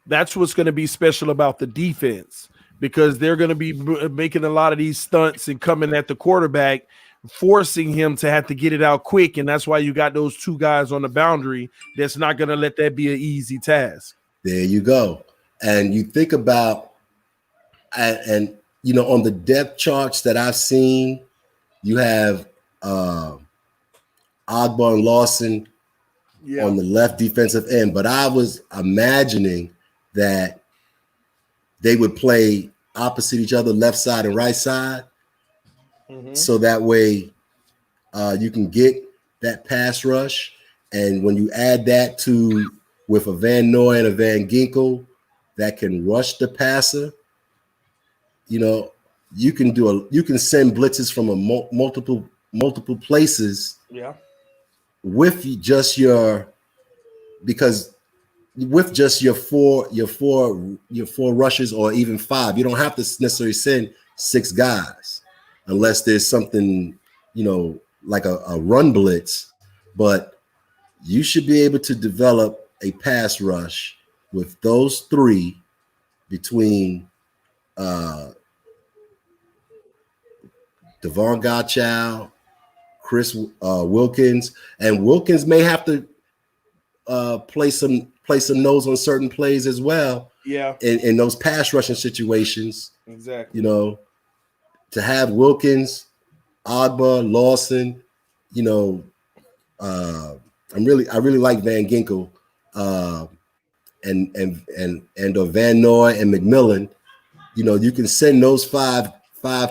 that's what's going to be special about the defense, because they're going to be making a lot of these stunts and coming at the quarterback, forcing him to have to get it out quick. And that's why you got those two guys on the boundary that's not going to let that be an easy task. There you go. And you think about, and you know, on the depth charts that I've seen, you have Ogba and Lawson on the left defensive end. But I was imagining that they would play opposite each other, left side and right side. So that way you can get that pass rush. And when you add that with a Van Noy and a Van Ginkel that can rush the passer, you know, you can send blitzes from multiple places. Yeah. With just your four rushes or even 5, you don't have to necessarily send 6 guys unless there's something, you know, like a run blitz. But you should be able to develop a pass rush with those 3 between Devon Godchild, Chris Wilkins, and Wilkins may have to play some nose on certain plays as well. Yeah. In those pass rushing situations. Exactly. You know, to have Wilkins, Ogba, Lawson, you know, I really like Van Ginkel or Van Noy and McMillan, you can send those five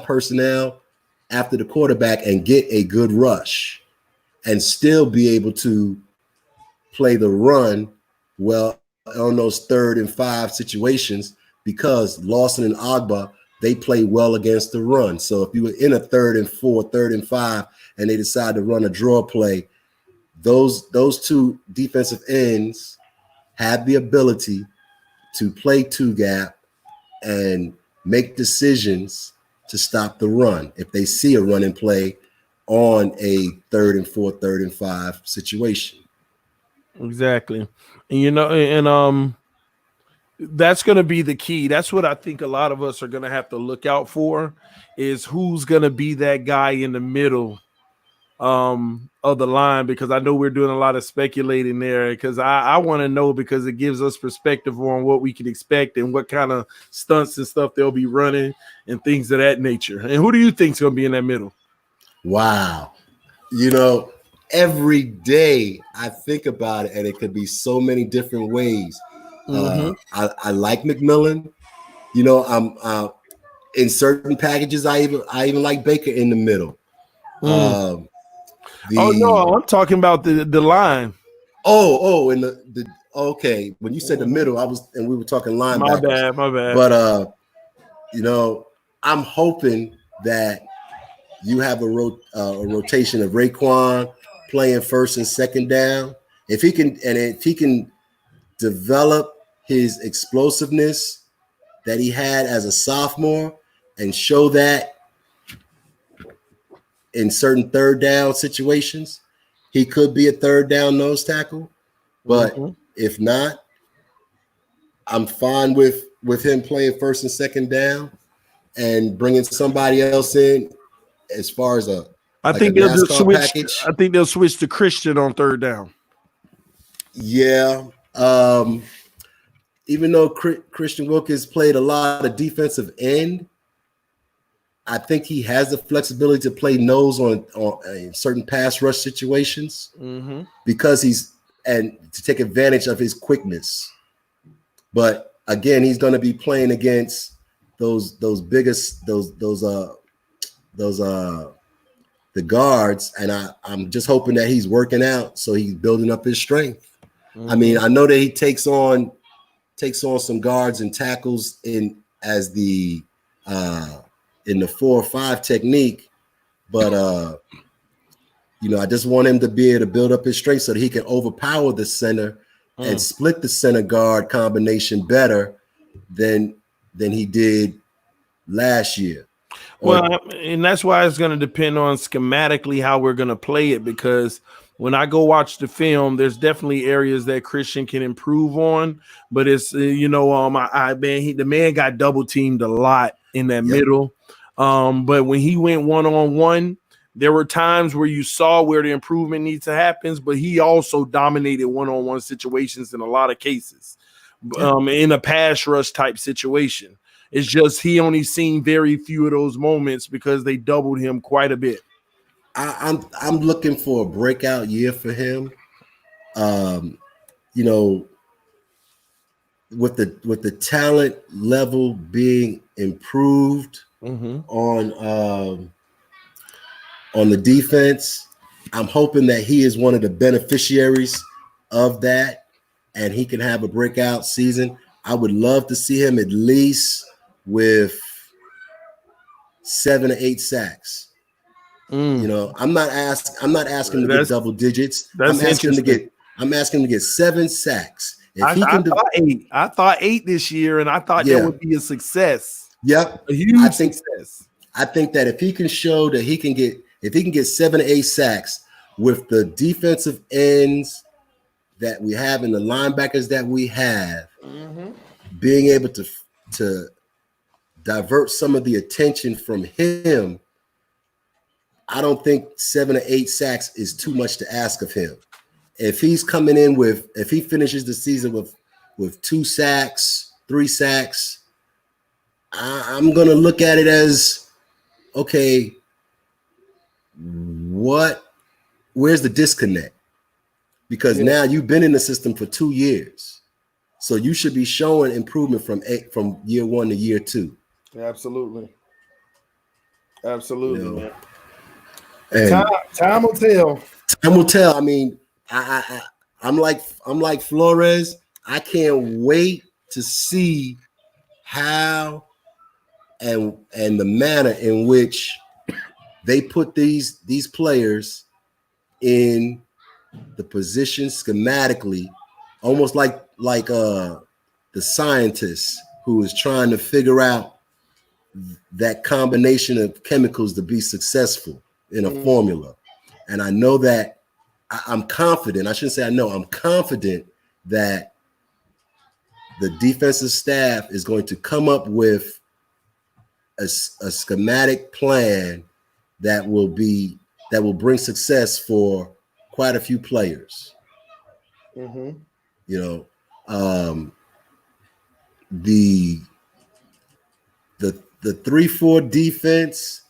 personnel after the quarterback and get a good rush and still be able to play the run well on those 3rd and 5 situations, because Lawson and Agba, they play well against the run. So if you were in a 3rd and 4, 3rd and 5, and they decide to run a draw play, those 2 defensive ends have the ability to play 2-gap and make decisions to stop the run if they see a run and play on a 3rd and 4, 3rd and 5 situation. Exactly. And that's going to be the key. That's what I think a lot of us are going to have to look out for, is who's going to be that guy in the middle of the line, because I know we're doing a lot of speculating there, because I want to know, because it gives us perspective on what we can expect and what kind of stunts and stuff they'll be running and things of that nature. And who do you think is going to be in that middle? Wow. Every day I think about it, and it could be so many different ways. I like McMillan. I'm in certain packages. I even like Baker in the middle. Oh no, I'm talking about the line. And the okay. When you said the middle, we were talking linebackers. My bad. But I'm hoping that you have a rotation of Raekwon playing 1st and 2nd down. If he can develop his explosiveness that he had as a sophomore and show that in certain 3rd down situations, he could be a 3rd down nose tackle. But if not, I'm fine with him playing 1st and 2nd down and bringing somebody else in as far as I think they'll just switch. Package. I think they'll switch to Christian on 3rd down. Yeah. Even though Christian Wilkins played a lot of defensive end, I think he has the flexibility to play nose on certain pass rush situations because and to take advantage of his quickness. But again, he's going to be playing against those biggest the guards, and I'm just hoping that he's working out so he's building up his strength. I mean, I know that he takes on some guards and tackles in the 4 or 5 technique, but I just want him to be able to build up his strength so that he can overpower the center and split the center guard combination better than he did last year. Well, and that's why it's going to depend on schematically how we're going to play it, because when I go watch the film, there's definitely areas that Christian can improve on, but it's the man got double teamed a lot in that middle. But when he went 1-on-1, there were times where you saw where the improvement needs to happen, but he also dominated 1-on-1 situations in a lot of cases, in a pass rush type situation. It's just he only seen very few of those moments because they doubled him quite a bit. I'm looking for a breakout year for him. With the talent level being improved on the defense, I'm hoping that he is one of the beneficiaries of that, and he can have a breakout season. I would love to see him at least with 7 or 8 sacks. I'm not asking to get double digits. I'm asking him to get 7 sacks. I thought 8 this year, and I thought that would be a success. Yep, a huge success. I think that if he can show that he can get 7 or 8 sacks with the defensive ends that we have and the linebackers that we have, being able to divert some of the attention from him, I don't think 7 or 8 sacks is too much to ask of him. If he's coming in if he finishes the season with 2 sacks, 3 sacks, I'm going to look at it as, okay, where's the disconnect? because now you've been in the system for 2 years. So you should be showing improvement from year 1 to year 2. Absolutely. Absolutely, man. And time will tell. Time will tell. I mean, I'm like Flores. I can't wait to see how and the manner in which they put these players in the position schematically, almost like the scientist who is trying to figure out that combination of chemicals to be successful in a formula. And I know that I'm confident. I shouldn't say I know. I'm confident that the defensive staff is going to come up with a schematic plan that will bring success for quite a few players. You know, the 3-4 defense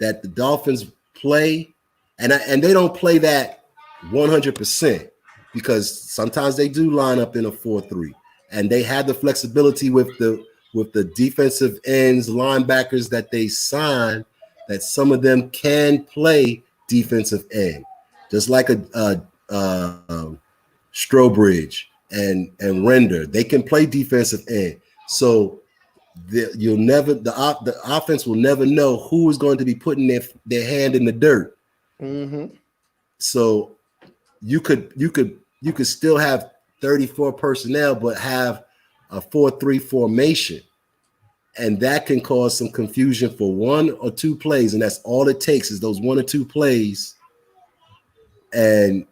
that the Dolphins play, and they don't play that 100% because sometimes they do line up in a 4-3, and they have the flexibility with the defensive ends, linebackers that they sign, that some of them can play defensive end, just like a Strobridge and Render. They can play defensive end. So the offense will never know who is going to be putting their hand in the dirt. So you could still have 34 personnel, but have a 4-3 formation, and that can cause some confusion for 1 or 2 plays, and that's all it takes is those 1 or 2 plays, and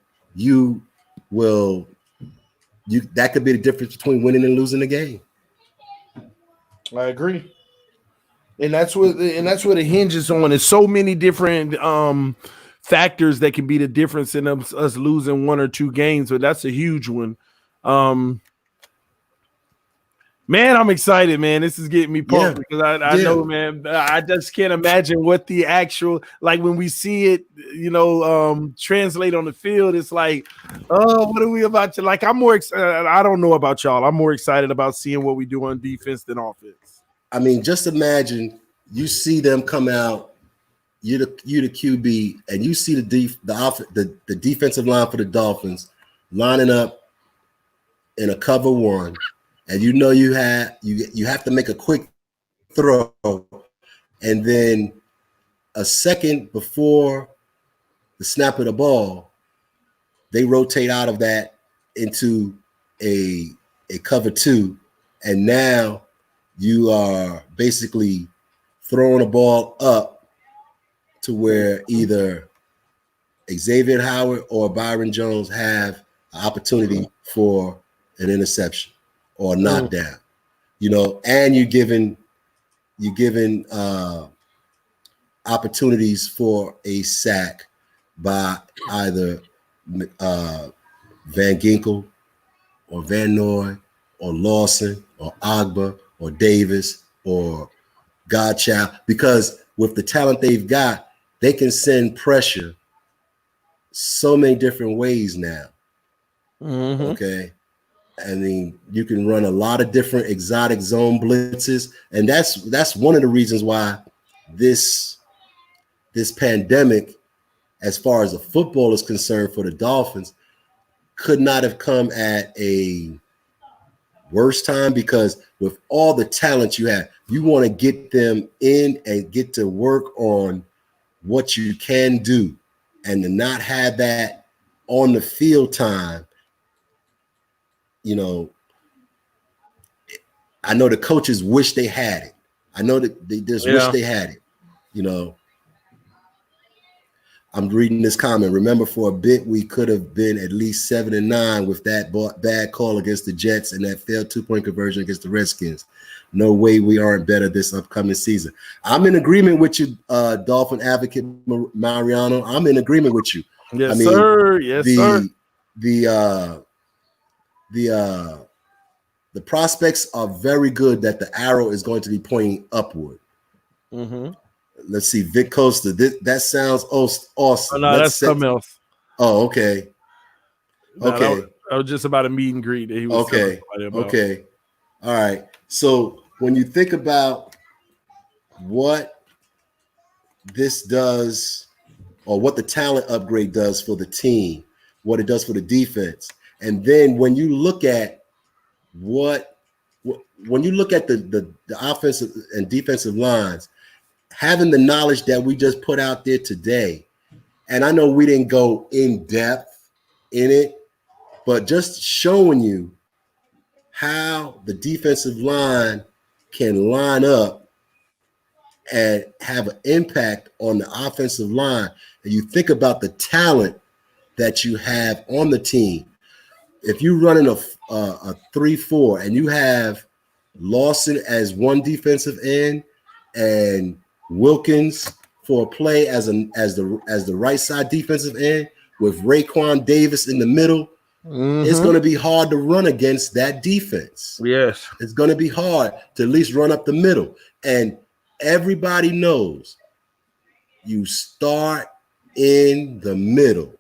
that could be the difference between winning and losing the game. I agree. And that's what it hinges on. There's so many different factors that can be the difference in us losing 1 or 2 games, but that's a huge one. Man, I'm excited, man. This is getting me pumped because I know, man, I just can't imagine what the actual, like when we see it, translate on the field, it's like, oh, what are we about to, like, I'm more excited. I don't know about y'all. I'm more excited about seeing what we do on defense than offense. I mean, just imagine you see them come out, you the QB, and you see the defensive line for the Dolphins lining up in a cover 1, and you have to make a quick throw, and then a second before the snap of the ball, they rotate out of that into a cover 2, and now you are basically throwing a ball up to where either Xavier Howard or Byron Jones have an opportunity for an interception or a knockdown, and you're giving opportunities for a sack by either Van Ginkel or Van Noy or Lawson or Agba or Davis or Godchild, because with the talent they've got, they can send pressure so many different ways now. Okay. I mean, you can run a lot of different exotic zone blitzes, and that's one of the reasons why this pandemic, as far as the football is concerned for the Dolphins, could not have come at a worse time, because with all the talent you have, you want to get them in and get to work on what you can do, and to not have that on the field time. I know the coaches wish they had it. I know that they just wish they had it. I'm reading this comment. Remember, for a bit, we could have been at least 7-9 with that bad call against the Jets and that failed 2-point conversion against the Redskins. No way we aren't better this upcoming season. I'm in agreement with you, Dolphin advocate Mariano. I'm in agreement with you. Yes, sir. Yes, sir. The prospects are very good that the arrow is going to be pointing upward. Let's see, Vic Costa. That sounds awesome. Oh, no, that's something else. Oh, okay. No, Okay. that was just about a meet and greet that he was telling somebody about. Okay. All right. So when you think about what this does, or what the talent upgrade does for the team, what it does for the defense, and then when you look at when you look at the offensive and defensive lines, having the knowledge that we just put out there today, and I know we didn't go in depth in it, but just showing you how the defensive line can line up and have an impact on the offensive line. And you think about the talent that you have on the team. If you're running a 3-4 and you have Lawson as one defensive end and Wilkins for a play as the right side defensive end with Raekwon Davis in the middle, it's going to be hard to run against that defense. Yes. It's going to be hard to at least run up the middle. And everybody knows you start in the middle.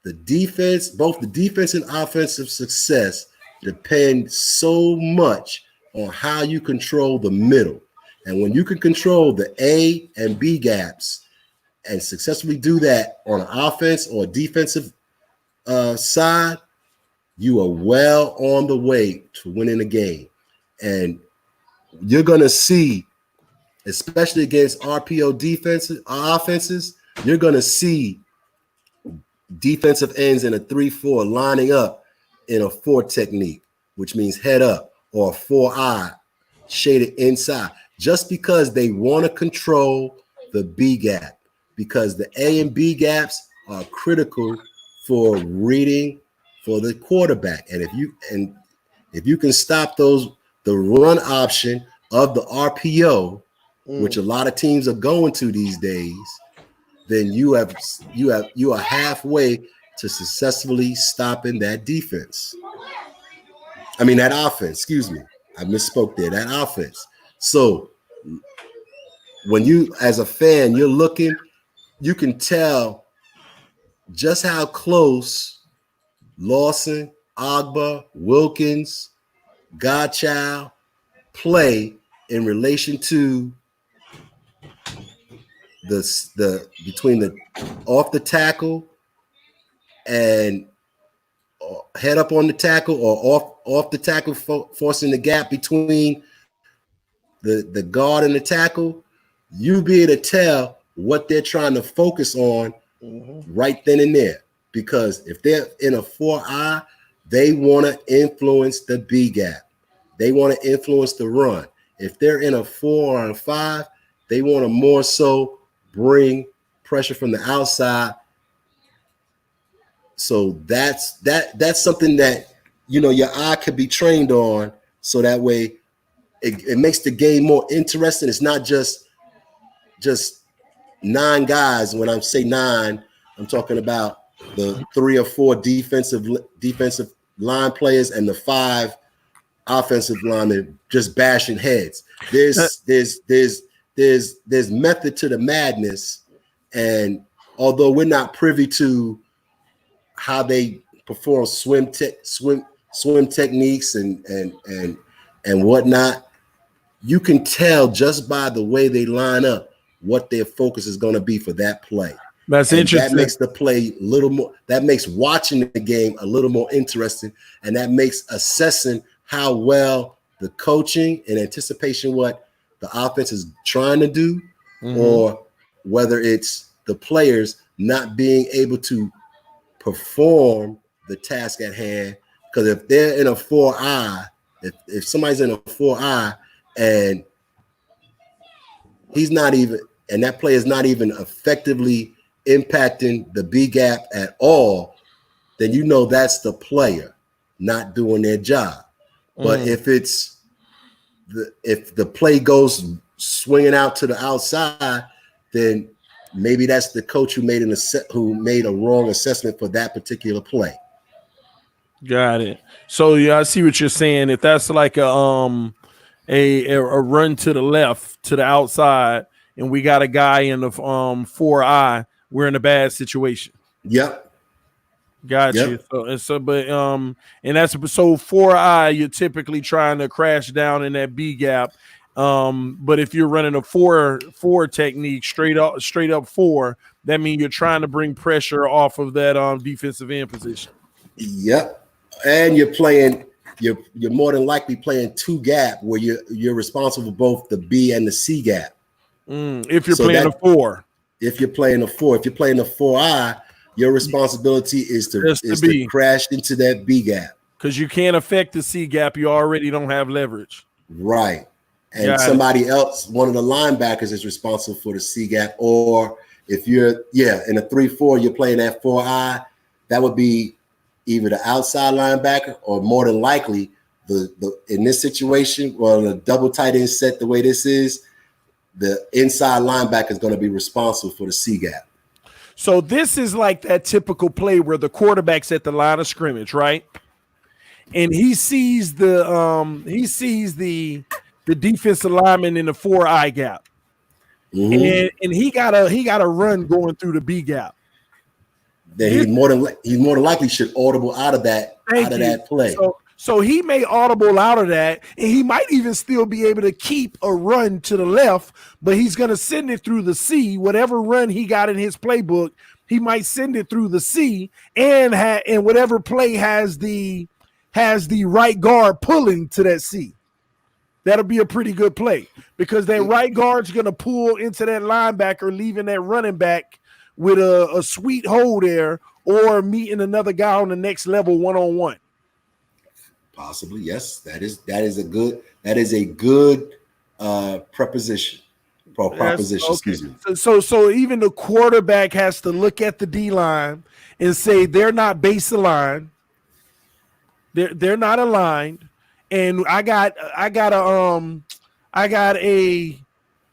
The defense, both the defense and offensive success depend so much on how you control the middle. And when you can control the A and B gaps and successfully do that on an offense or defensive side, you are well on the way to winning a game. And you're going to see, especially against RPO offenses, you're going to see defensive ends in a 3-4 lining up in a 4 technique, which means head up, or a 4-eye shaded inside, just because they want to control the B gap, because the A and B gaps are critical for reading for the quarterback. And if you can stop the run option of the RPO, which a lot of teams are going to these days, then you are halfway to successfully stopping that defense. I mean, that offense, excuse me. I misspoke there, that offense. So when you, as a fan, you're looking, you can tell just how close Lawson, Agba, Wilkins, Godchild play in relation to the between the off the tackle and head up on the tackle, or off the tackle, forcing the gap between the guard and the tackle. You be able to tell what they're trying to focus on right then and there. Because if they're in a 4-eye, they want to influence the B gap. They want to influence the run. If they're in a 4 or a 5, they want to more so bring pressure from the outside. So that's something that, you know, your eye could be trained on, so that way it makes the game more interesting. It's not just 9 guys. When I say 9, I'm talking about the 3 or 4 defensive line players and the 5 offensive linemen just bashing heads. There's method to the madness, and although we're not privy to how they perform swim techniques and whatnot, you can tell just by the way they line up what their focus is going to be for that play. That's interesting. That makes the play a little more, that makes watching the game a little more interesting, and that makes assessing how well the coaching in anticipation what the offense is trying to do, or whether it's the players not being able to perform the task at hand. Because if they're in a 4-eye, if somebody's in a 4-eye and he's not even, and that player is not even effectively impacting the B gap at all, then you know that's the player not doing their job. But if the play goes swinging out to the outside, then maybe that's the coach who made a wrong assessment for that particular play. Got it. So yeah, I see what you're saying. If that's like a run to the left, to the outside, and we got a guy in the 4-eye, we're in a bad situation. Yep. Got you. Yep. And that's so 4I, you're typically trying to crash down in that B gap. But if you're running a four technique straight up four, that means you're trying to bring pressure off of that defensive end position. Yep. And you're more than likely playing two gap where you're responsible for both the B and the C gap. If you're playing a four. If you're playing a 4I, your responsibility is to crash into that B gap. Because you can't affect the C gap. You already don't have leverage. Right. And somebody else, one of the linebackers, is responsible for the C gap. Or if you're, in a 3-4, you're playing that 4I, that would be either the outside linebacker or more than likely the in this situation, well, the double tight end set the way this is, the inside linebacker is going to be responsible for the C gap. So this is like that typical play where the quarterback's at the line of scrimmage, right? And he sees the defensive lineman in the 4I gap. And he got a run going through the B gap. Then he more than likely should audible out of that play. So he may audible out of that, and he might even still be able to keep a run to the left, but he's going to send it through the C. Whatever run he got in his playbook, he might send it through the C, and whatever play has the right guard pulling to that C. That'll be a pretty good play because that right guard's going to pull into that linebacker, leaving that running back with a sweet hole there, or meeting another guy on the next level one-on-one. Possibly, yes. That is a good proposition. Excuse me. So even the quarterback has to look at the D line and say they're not base aligned. They're not aligned, and I got a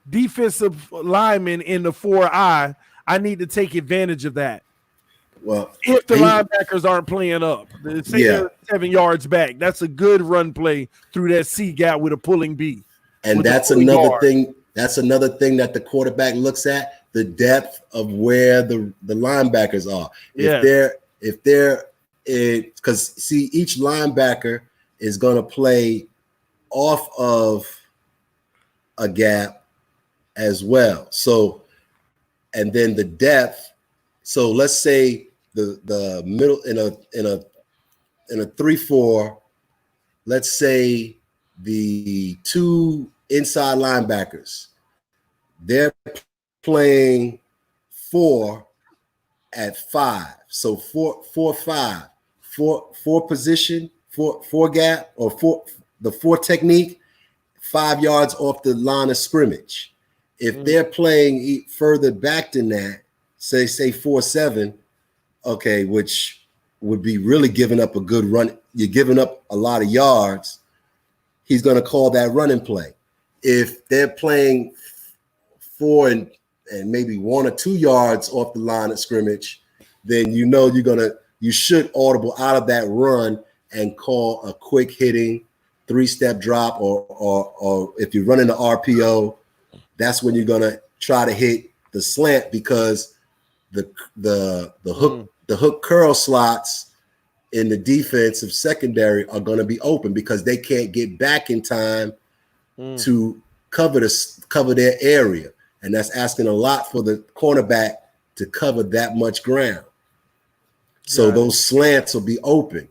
defensive lineman in the 4I. I need to take advantage of that. Well, if the linebackers aren't playing up, say they're 7 yards back, that's a good run play through that C gap with a pulling B. And that's another thing. That's another thing that the quarterback looks at, the depth of where the linebackers are. If they're because see, each linebacker is going to play off of a gap as well. So, and then the depth. So let's say the middle in a 3-4, let's say the two inside linebackers, they're playing 4 at 5. So 4-5, 4 position, 4 gap, or 4 technique, 5 yards off the line of scrimmage. If they're playing further back than that, say 4-7, okay, which would be really giving up a good run. You're giving up a lot of yards. He's going to call that running play. If they're playing 4 and maybe 1 or 2 yards off the line of scrimmage, then you should audible out of that run and call a quick hitting 3-step drop, or if you're running the RPO, that's when you're going to try to hit the slant, because the hook curl slots in the defensive secondary are going to be open because they can't get back in time to cover their area, and that's asking a lot for the cornerback to cover that much ground. So those slants will be open,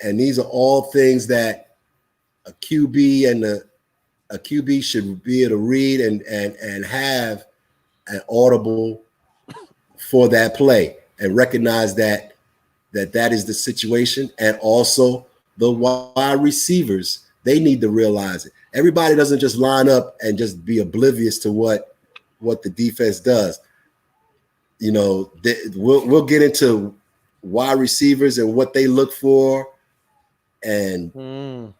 and these are all things that a QB should be able to read and have an audible for that play and recognize that is the situation. And also the wide receivers, they need to realize it. Everybody doesn't just line up and just be oblivious to what the defense does. We'll get into wide receivers and what they look for, and we'll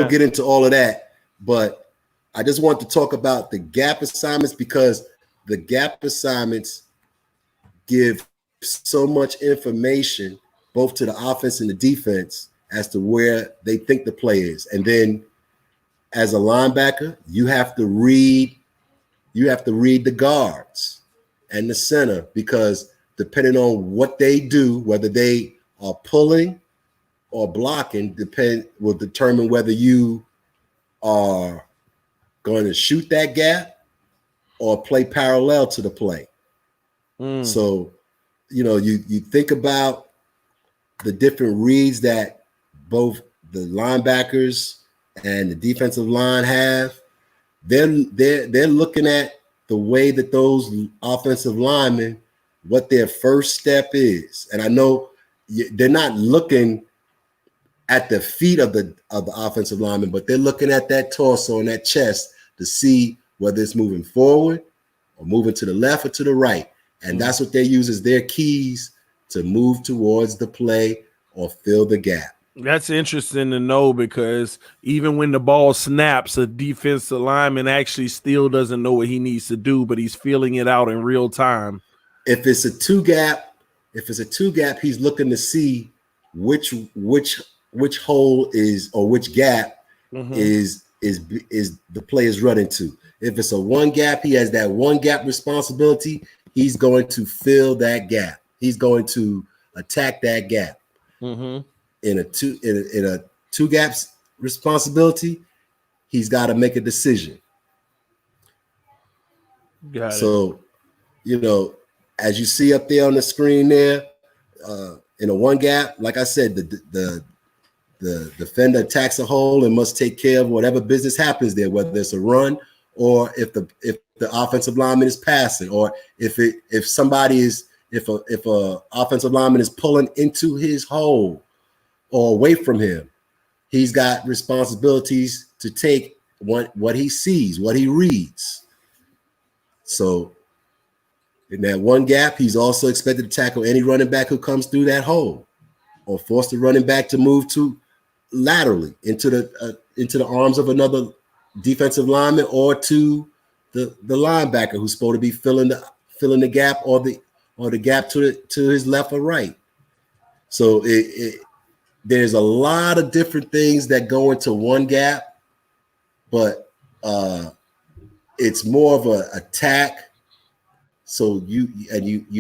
get into all of that. But I just want to talk about the gap assignments, because the gap assignments give so much information both to the offense and the defense as to where they think the play is. And then as a linebacker, you have to read the guards and the center, because depending on what they do, whether they are pulling or blocking, will determine whether you are going to shoot that gap or play parallel to the play. So, you think about the different reads that both the linebackers and the defensive line have. They're looking at the way that those offensive linemen, what their first step is. And I know they're not looking at the feet of the offensive lineman, but they're looking at that torso and that chest to see whether it's moving forward or moving to the left or to the right. And that's what they use as their keys to move towards the play or fill the gap. That's interesting to know, because even when the ball snaps, a defensive lineman actually still doesn't know what he needs to do, but he's feeling it out in real time. If it's a two gap, he's looking to see which hole is, or which gap is the play is running to. If it's a one gap, he has that one gap responsibility. He's going to fill that gap. He's going to attack that gap. In a two gaps responsibility, he's got to make a decision. So, as you see up there on the screen there, in a one gap, like I said, the defender attacks a hole and must take care of whatever business happens there, whether it's a run or if the offensive lineman is passing, or if a offensive lineman is pulling into his hole or away from him, he's got responsibilities to take what he sees, what he reads. So in that one gap, he's also expected to tackle any running back who comes through that hole, or force the running back to move to laterally into the arms of another defensive lineman, or to the linebacker who's supposed to be filling the gap, or the gap to his left or right. So there's a lot of different things that go into one gap, but it's more of an attack. So you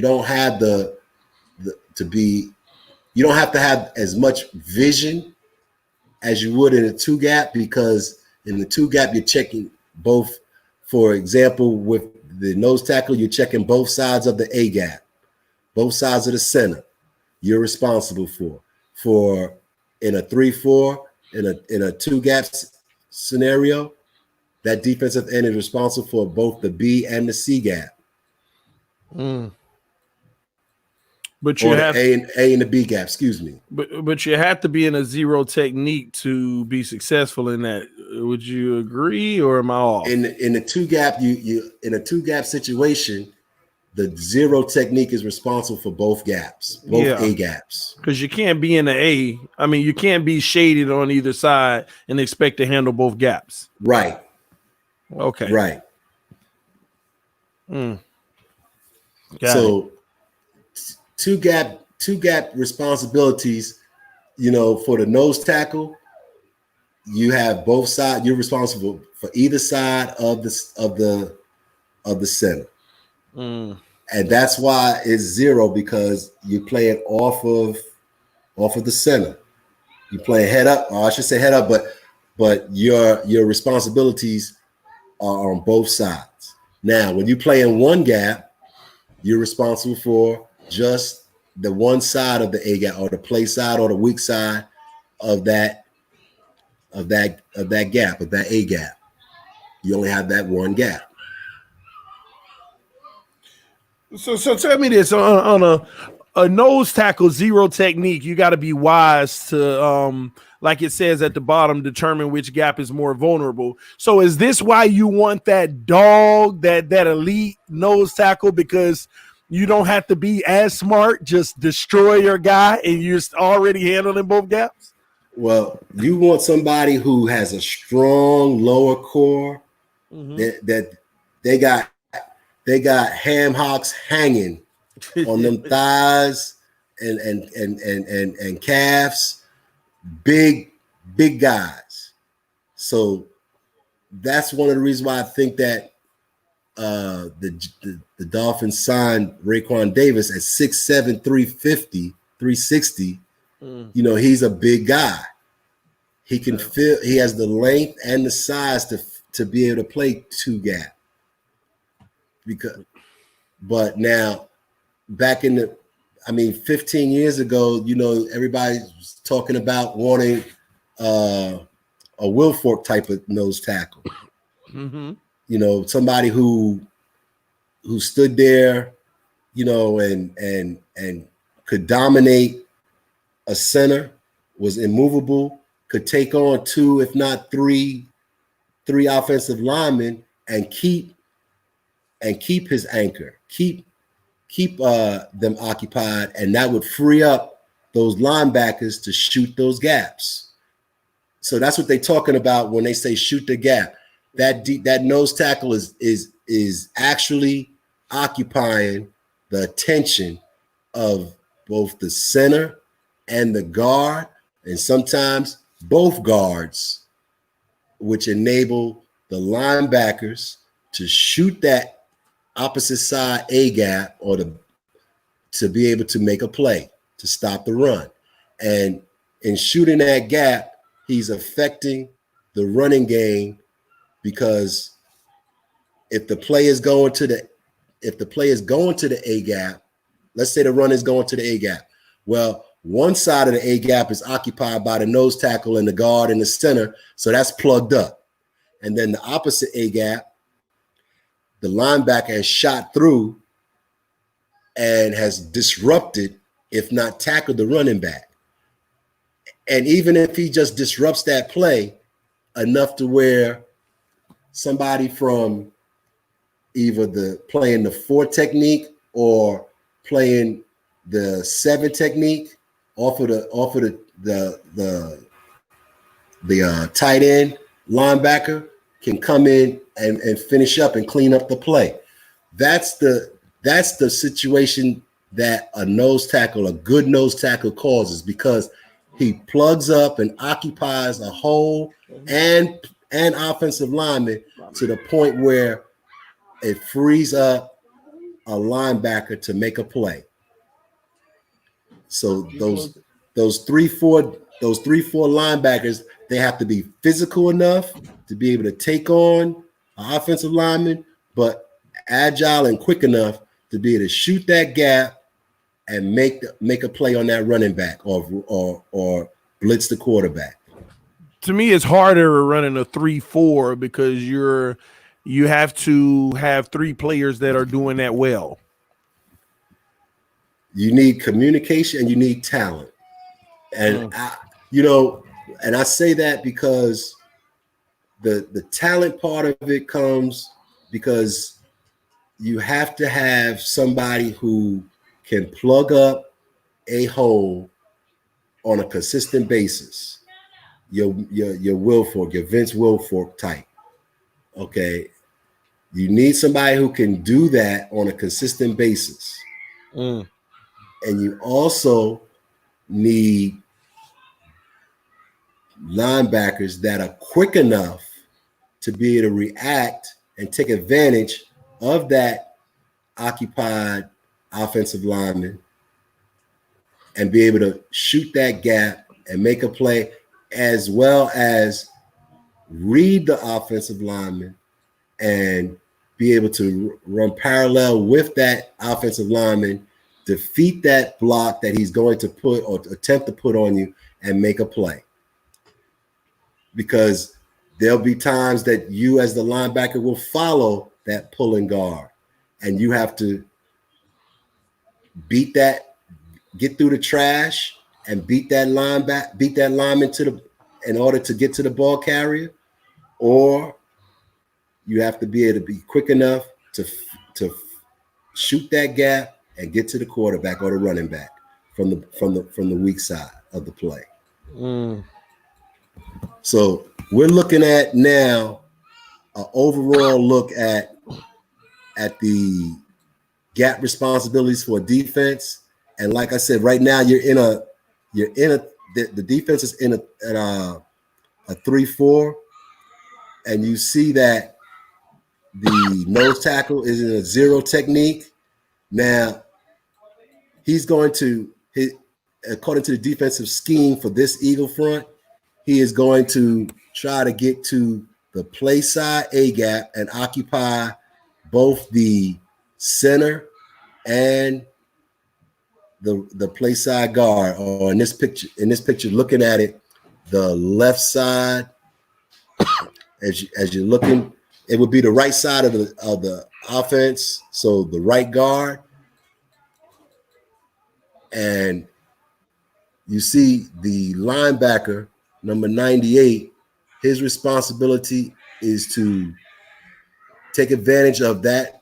don't have you don't have to have as much vision as you would in a two gap, because in the two gap you're checking both. For example, with the nose tackle, you're checking both sides of the A gap, both sides of the center. You're responsible for in a 3-4, in a two gaps scenario, that defensive end is responsible for both the B and the C gap. But you have A and the B gap, excuse me. But you have to be in a zero technique to be successful in that. Would you agree, or am I off? In the two gap, you in a two gap situation, the zero technique is responsible for both gaps, both A gaps. Because you can't be in the A. I mean, you can't be shaded on either side and expect to handle both gaps. Right. Okay. Right. So two gap responsibilities, for the nose tackle, you have both sides. You're responsible for either side of the center. And that's why it's zero, because you play it off of the center. You play head up, or I should say head up, but your responsibilities are on both sides. Now, when you play in one gap, you're responsible for just the one side of the A gap, or the play side, or the weak side of that gap, of that A gap. You only have that one gap. So tell me this, on a nose tackle zero technique, you got to be wise to, like it says at the bottom, determine which gap is more vulnerable. So is this why you want that dog, that elite nose tackle? Because you don't have to be as smart, just destroy your guy and you're already handling both gaps? Well, you want somebody who has a strong lower core, that they got ham hocks hanging on them thighs and calves, big guys. So that's one of the reasons why I think that the Dolphins signed Raekwon Davis at 6'7", 350, 360. You know, he's a big guy. He can feel. He has the length and the size to be able to play two gap. But now, back in 15 years ago, you know, everybody was talking about wanting a Wilfork type of nose tackle. You know, somebody who stood there, you know, and could dominate a center, was immovable, could take on two, if not three offensive linemen and keep his anchor, keep them occupied, and that would free up those linebackers to shoot those gaps. So that's what they're talking about when they say shoot the gap. That nose tackle is actually occupying the attention of both the center and the guard, and sometimes both guards, which enable the linebackers to shoot that opposite side A gap or to be able to make a play to stop the run. And in shooting that gap, he's affecting the running game, because if the play is going to the A gap, let's say the run is going to the A gap. Well, one side of the A gap is occupied by the nose tackle and the guard in the center, so that's plugged up. And then the opposite A gap, the linebacker has shot through and has disrupted, if not tackled, the running back. And even if he just disrupts that play enough to where somebody from either playing the 4 technique or playing the 7 technique off of the tight end linebacker can come in and finish up and clean up the play. That's the situation that a good nose tackle causes, because he plugs up and occupies a hole and offensive lineman to the point where it frees up a linebacker to make a play. So those 3-4 linebackers, they have to be physical enough to be able to take on an offensive lineman, but agile and quick enough to be able to shoot that gap and make a play on that running back or blitz the quarterback. To me, it's harder running a 3-4 because you have to have 3 players that are doing that well. You need communication and you need talent. And I say that because the talent part of it comes because you have to have somebody who can plug up a hole on a consistent basis. Your Wilfork, your Vince Wilfork type. Okay. You need somebody who can do that on a consistent basis. And you also need linebackers that are quick enough to be able to react and take advantage of that occupied offensive lineman and be able to shoot that gap and make a play, as well as read the offensive lineman and be able to run parallel with that offensive lineman, defeat that block that he's going to put or attempt to put on you, and make a play. Because there'll be times that you as the linebacker will follow that pulling guard, and you have to beat that, get through the trash and beat that lineman in order to get to the ball carrier, or you have to be able to be quick enough to shoot that gap and get to the quarterback or the running back from the weak side of the play. So we're looking at now an overall look at the gap responsibilities for defense. And like I said, right now the defense is in a 3-4, and you see that The nose tackle is in a zero technique. Now, he's going to, according to the defensive scheme for this Eagle front, he is going to try to get to the play side A gap and occupy both the center and the play side guard. Or in this picture, looking at it, the left side, as you're looking, it would be the right side of the offense. So the right guard, and you see the linebacker, number 98, his responsibility is to take advantage of that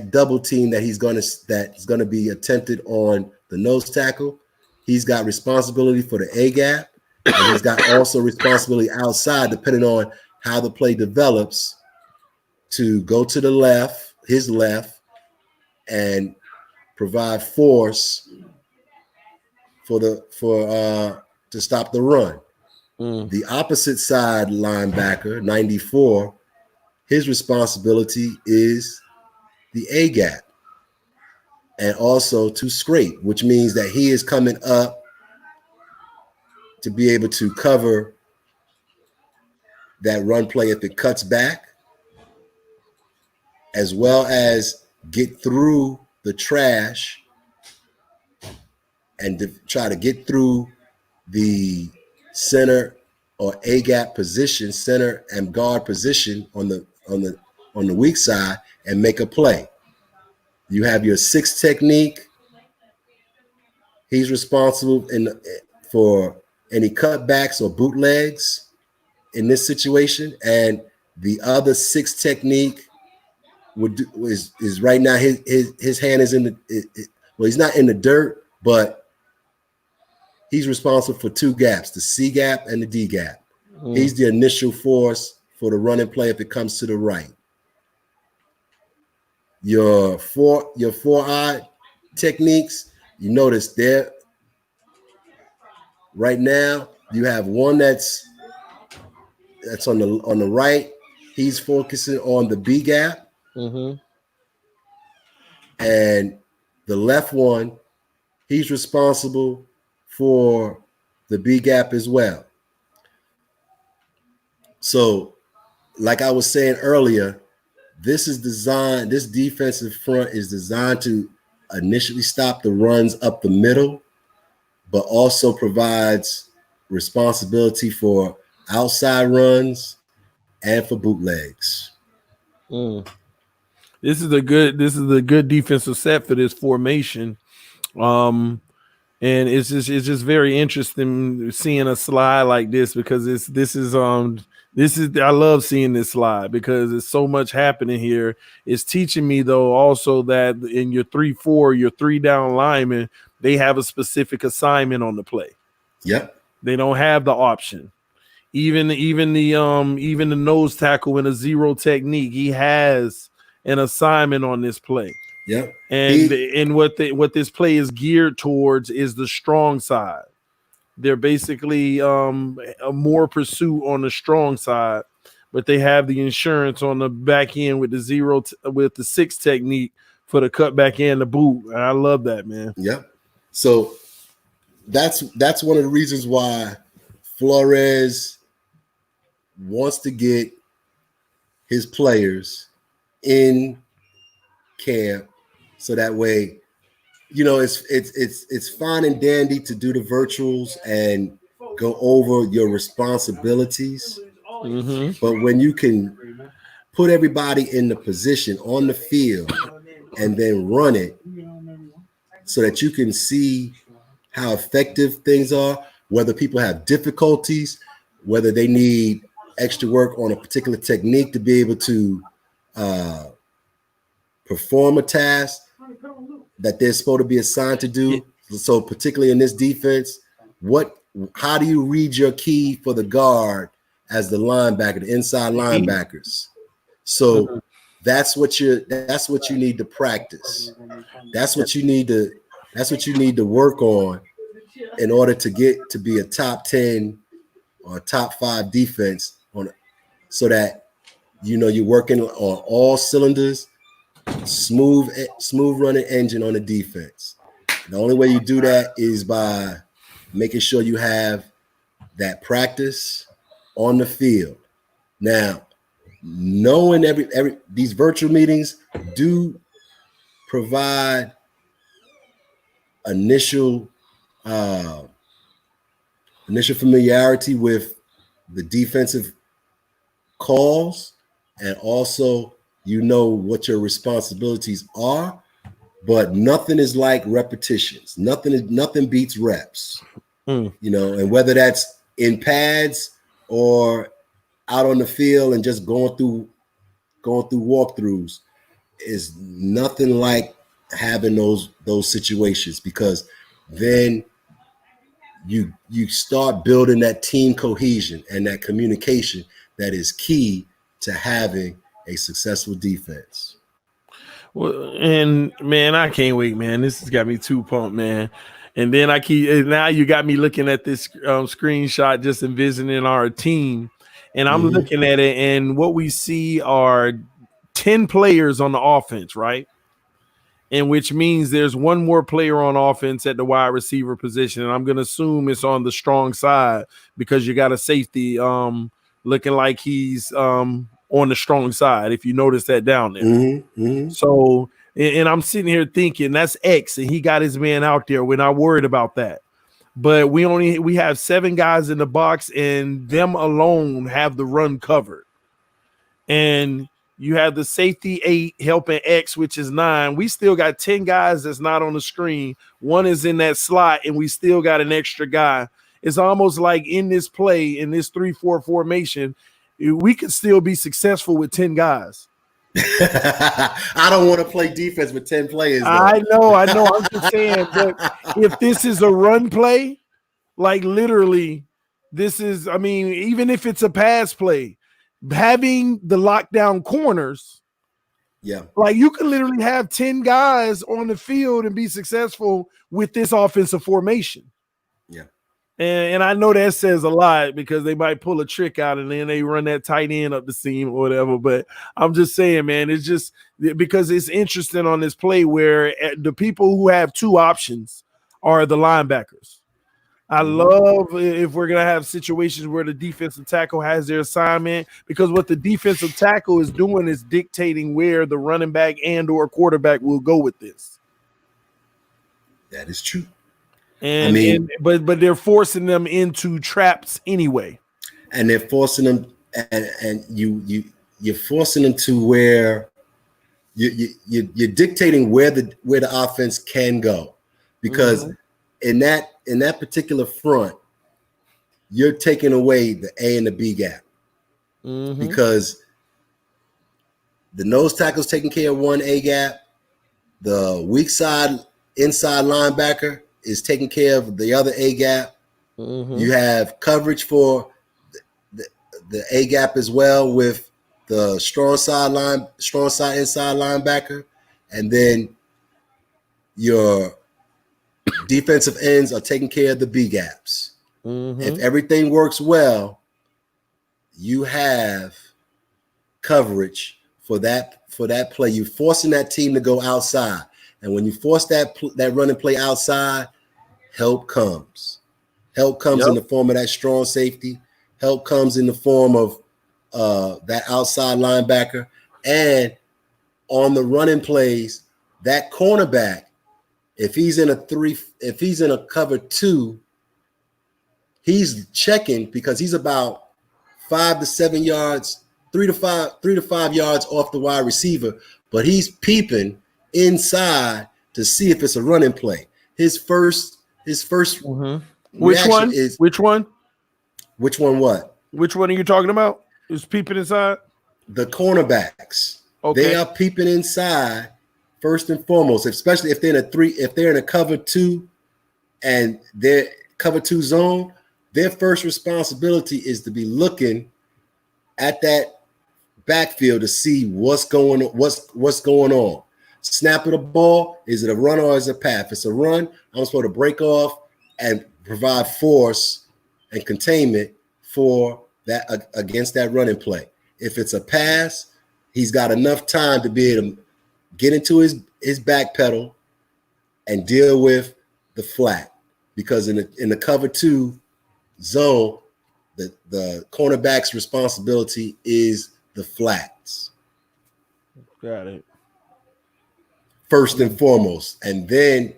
double team that's going to be attempted on the nose tackle. He's got responsibility for the A gap, and he's got also responsibility outside, depending on how the play develops, to go to the left, his left, and provide force to stop the run. The opposite side linebacker, 94, his responsibility is the A gap and also to scrape, which means that he is coming up to be able to cover that run play if it cuts back, as well as get through the trash and try to get through the center or A gap position, center and guard position on the weak side and make a play. You have your 6 technique. He's responsible for any cutbacks or bootlegs in this situation, and the other 6 technique is right now his hand is in the well, he's not in the dirt, but he's responsible for 2 gaps, the C gap and the D gap. He's the initial force for the running play if it comes to the right. Your 4-eye techniques, you notice there right now you have one that's on the right. He's focusing on the B gap. And the left one, he's responsible for the B gap as well. So, like I was saying earlier, this defensive front is designed to initially stop the runs up the middle, but also provides responsibility for outside runs and for bootlegs. This is a good defensive set for this formation. And it's just very interesting seeing a slide like this, because this is I love seeing this slide because there's so much happening here. It's teaching me though also that in your 3-4, your 3 down linemen, they have a specific assignment on the play. Yep. They don't have the option. Even the nose tackle in a zero technique, he has an assignment on this play. Yep. And what this play is geared towards is the strong side. They're basically a more pursuit on the strong side, but they have the insurance on the back end with the 6 technique for the cutback and the boot. And I love that, man. Yep. So that's one of the reasons why Flores wants to get his players in camp, so that way, it's fine and dandy to do the virtuals and go over your responsibilities. But when you can put everybody in the position on the field and then run it so that you can see how effective things are, whether people have difficulties, whether they need extra work on a particular technique to be able to perform a task that they're supposed to be assigned to do. So particularly in this defense, how do you read your key for the guard as the linebacker, the inside linebackers? So that's what you need to practice. That's what you need to work on in order to get to be a top 10 or top 5 defense so that you're working on all cylinders, smooth running engine on the defense. The only way you do that is by making sure you have that practice on the field. Now, knowing these virtual meetings do provide initial familiarity with the defensive calls, and also what your responsibilities are, but nothing is like repetitions. Nothing beats reps. And whether that's in pads or out on the field and just going through walkthroughs, is nothing like having those situations, because then you start building that team cohesion and that communication that is key to having a successful defense. Well, and man, I can't wait, man. This has got me too pumped, man. And then now you got me looking at this screenshot, just envisioning our team, and I'm looking at it, and what we see are 10 players on the offense, right? And which means there's one more player on offense at the wide receiver position. And I'm going to assume it's on the strong side, because you got a safety looking like he's on the strong side, if you notice that down there. So, and I'm sitting here thinking that's X, and he got his man out there. We're not worried about that. But we have 7 guys in the box, and them alone have the run covered. And you have the safety 8 helping X, which is 9. We still got 10 guys that's not on the screen. One is in that slot, and we still got an extra guy. It's almost like in this play, in this 3-4 formation, we could still be successful with 10 guys. I don't want to play defense with 10 players, though. I know. I'm just saying, but if this is a run play, like literally, this is, I mean, even if it's a pass play, having the lockdown corners, like you can literally have 10 guys on the field and be successful with this offensive formation. And I know that says a lot, because they might pull a trick out and then they run that tight end up the seam or whatever. But I'm just saying, man, it's just because it's interesting on this play where the people who have 2 options are the linebackers. I love if we're going to have situations where the defensive tackle has their assignment, because what the defensive tackle is doing is dictating where the running back and or quarterback will go with this. That is true. But they're forcing them into traps anyway. And they're forcing them, and you're forcing them to where you're dictating where the offense can go, because in that particular front, you're taking away the A and the B gap, because the nose tackle's taking care of one A gap, the weak side inside linebacker is taking care of the other A gap. You have coverage for the A gap as well with the strong side inside linebacker, and then your defensive ends are taking care of the B gaps. If everything works well, you have coverage for that play. You're forcing that team to go outside, and when you force that running play outside, help comes. Help comes in the form of that strong safety. Help comes in the form of that outside linebacker, and on the running plays, that cornerback, if he's in a cover 2, he's checking, because he's about 5 to 7 yards, 3 to 5 yards off the wide receiver, but he's peeping inside to see if it's a running play. His first Which one? Which one? Which one? What? Which one are you talking about? Is peeping inside? The cornerbacks. Okay. They are peeping inside first and foremost, especially if they're in a cover 2 and they're cover 2 zone. Their first responsibility is to be looking at that backfield to see what's going on. Snap of the ball, is it a run or is it a pass? If it's a run, I'm supposed to break off and provide force and containment for that against that running play. If it's a pass, he's got enough time to be able to get into his back pedal and deal with the flat. Because in the cover 2 zone, the cornerback's responsibility is the flats. Got it. First and foremost. And then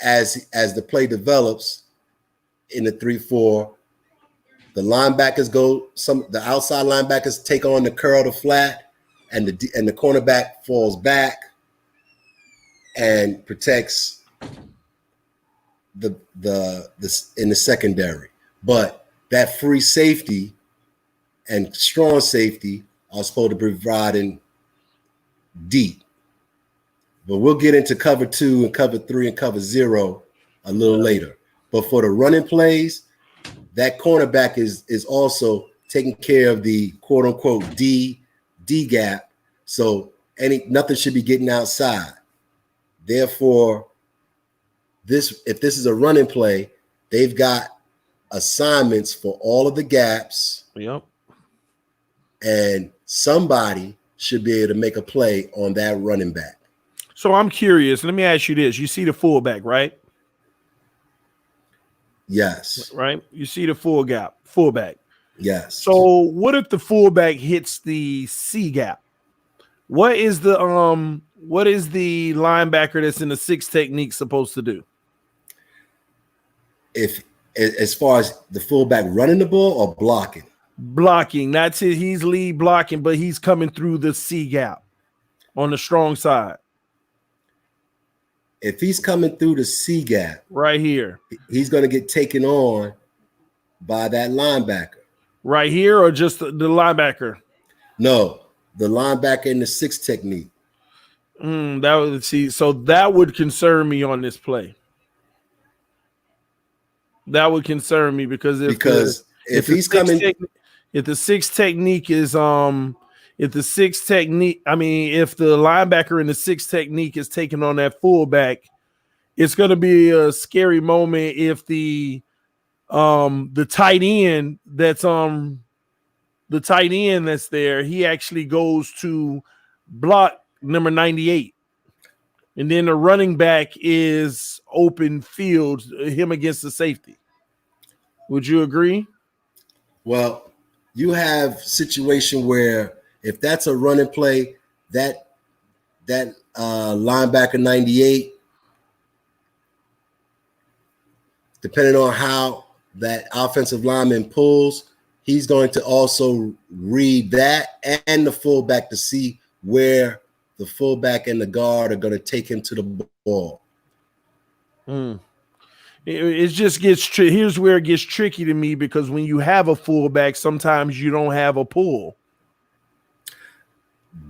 as the play develops in the 3-4, the linebackers the outside linebackers take on the curl to flat, and the cornerback falls back and protects the in the secondary. But that free safety and strong safety are supposed to be providing deep. But we'll get into cover 2 and cover 3 and cover 0 a little later. But for the running plays, that cornerback is also taking care of the quote unquote D gap. So nothing should be getting outside. Therefore, if this is a running play, they've got assignments for all of the gaps. Yep. And somebody should be able to make a play on that running back. So I'm curious. Let me ask you this. You see the fullback, right? Yes. Right? You see the fullback. Yes. So what if the fullback hits the C gap? What is the linebacker that's in the 6 technique supposed to do? If as far as the fullback running the ball or blocking? Blocking. That's it. He's lead blocking, but he's coming through the C gap on the strong side. If he's coming through the C gap right here, he's going to get taken on by that linebacker. Right here, or just the linebacker? No, the linebacker in the 6 technique. So that would concern me on this play. That would concern me because if the 6 technique is if the linebacker in the 6 technique is taking on that fullback, it's going to be a scary moment if the tight end that's there, he actually goes to block number 98. And then the running back is open field, him against the safety. Would you agree? Well, you have situation where if that's a running play, that linebacker 98, depending on how that offensive lineman pulls, he's going to also read that and the fullback to see where the fullback and the guard are going to take him to the ball. It just gets here's where it gets tricky to me, because when you have a fullback, sometimes you don't have a pull.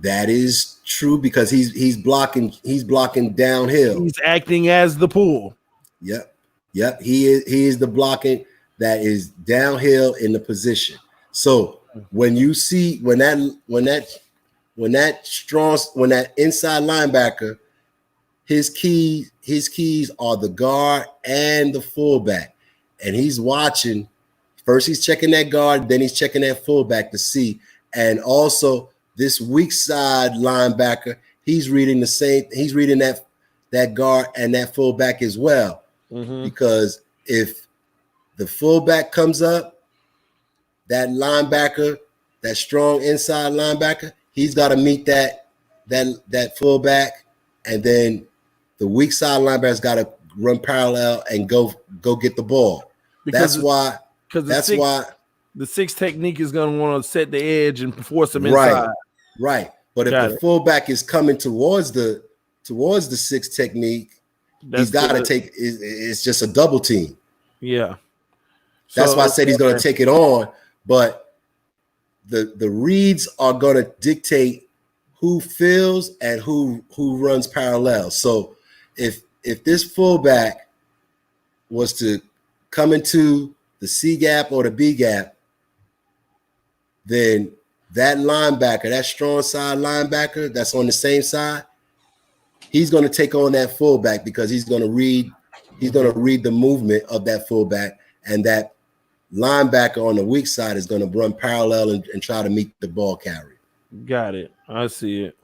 That is true, because he's blocking downhill. He's acting as the pull. Yep. He is the blocking that is downhill in the position. So when you see when that inside linebacker, his keys are the guard and the fullback, and he's watching. First, he's checking that guard, then he's checking that fullback to see, and also this weak side linebacker, he's reading the same. He's reading that guard and that fullback as well, because if the fullback comes up, that linebacker, that strong inside linebacker, he's got to meet that fullback, and then the weak side linebacker's got to run parallel and go get the ball. That's why the 6 technique is going to want to set the edge and force him inside. Right. But if the fullback is coming towards the 6 technique, he's got to take. It's just a double team. Yeah. That's why I said he's going to take it on, but the reads are going to dictate who fills and who runs parallel. So if this fullback was to come into the C gap or the B gap, then that linebacker, that strong side linebacker that's on the same side, he's going to take on that fullback, because he's going to read the movement of that fullback, and that linebacker on the weak side is going to run parallel and try to meet the ball carrier. Got it. I see it.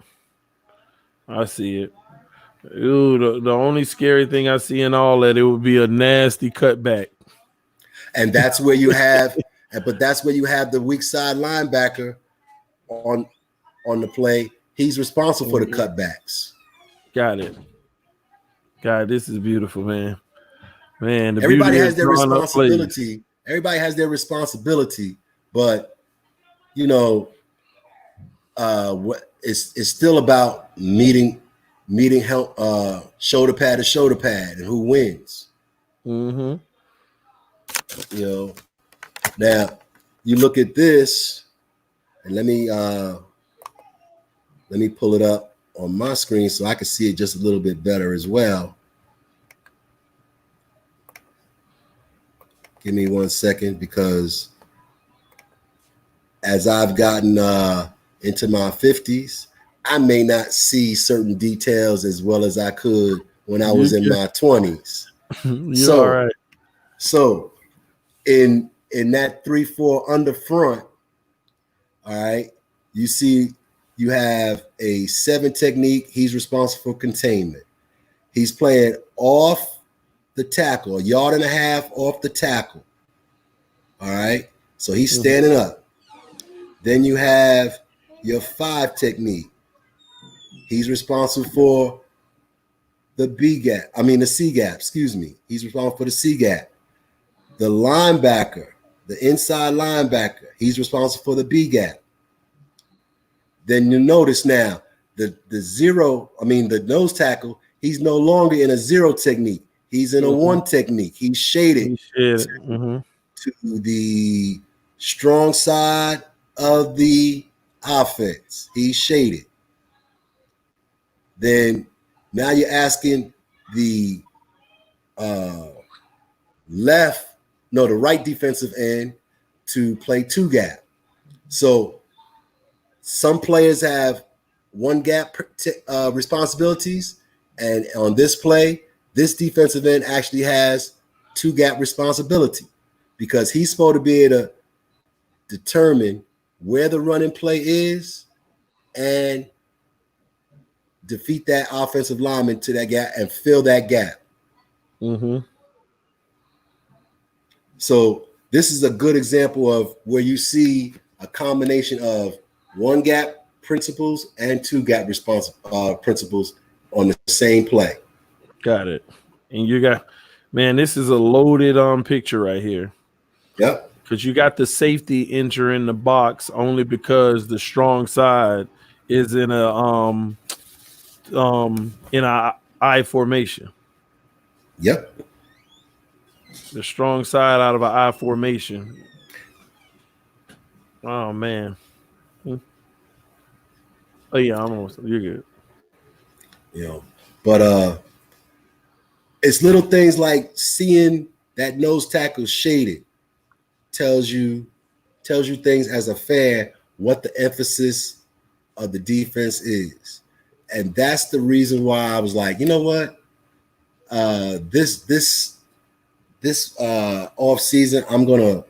Ooh, the only scary thing I see in all that, it would be a nasty cutback. And that's where you have, but that's where you have the weak side linebacker on the play. He's responsible for the cutbacks. Got it. God, this is beautiful, man. Man, everybody has their responsibility. Everybody has their responsibility, but you know, what it's still about meeting help, shoulder pad to shoulder pad, and who wins. Mm-hmm. You know, now you look at this, and let me pull it up on my screen so I can see it just a little bit better as well. Give me 1 second, because as I've gotten into my 50s, I may not see certain details as well as I could when I was in my 20s. You're all right. So in that 3-4 under front, all right, you see you have a 7 technique. He's responsible for containment. He's playing off the tackle, 1.5 yards off the tackle. All right, so he's standing up. Then you have your 5 technique. He's responsible for the C gap, excuse me. He's responsible for the C gap. The linebacker, the inside linebacker, he's responsible for the B gap. Then you notice now the nose tackle, he's no longer in a 0 technique. He's in a 1 technique. He's shaded to the strong side of the offense. He's shaded. Then now you're asking the right defensive end to play 2 gap. So some players have 1 gap responsibilities, and on this play, this defensive end actually has 2 gap responsibility, because he's supposed to be able to determine where the running play is and defeat that offensive lineman to that gap and fill that gap. Mm-hmm. So this is a good example of where you see a combination of 1 gap principles and 2 gap principles on the same play. Got it. And you got, man, this is a loaded picture right here. Yep. Because you got the safety entering the box only because the strong side is in a I formation. Yep. The strong side out of an I formation. Oh man. Oh yeah, you're good. You know, but it's little things like seeing that nose tackle shaded tells you things as a fan what the emphasis of the defense is. And that's the reason why I was like, you know what? This off season, I'm gonna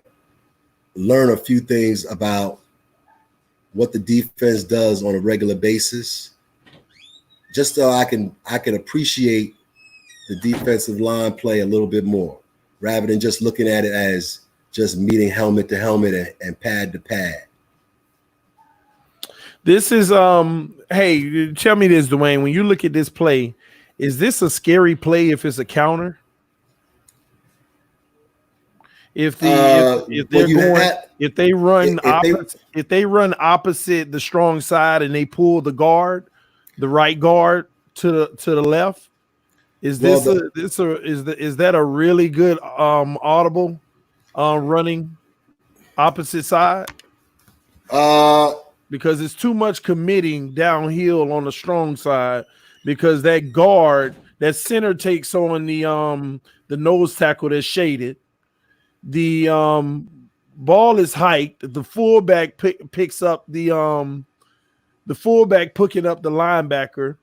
learn a few things about what the defense does on a regular basis, just so I can appreciate the defensive line play a little bit more, rather than just looking at it as just meeting helmet to helmet and pad to pad. This is hey, tell me this, Dwayne. When you look at this play, is this a scary play if it's a counter? If they run opposite the strong side and they pull the right guard to the left, is that a really good audible running opposite side? Because it's too much committing downhill on the strong side, because that guard, that center takes on the nose tackle that's shaded. The ball is hiked. The fullback picks up the fullback picking up the linebacker.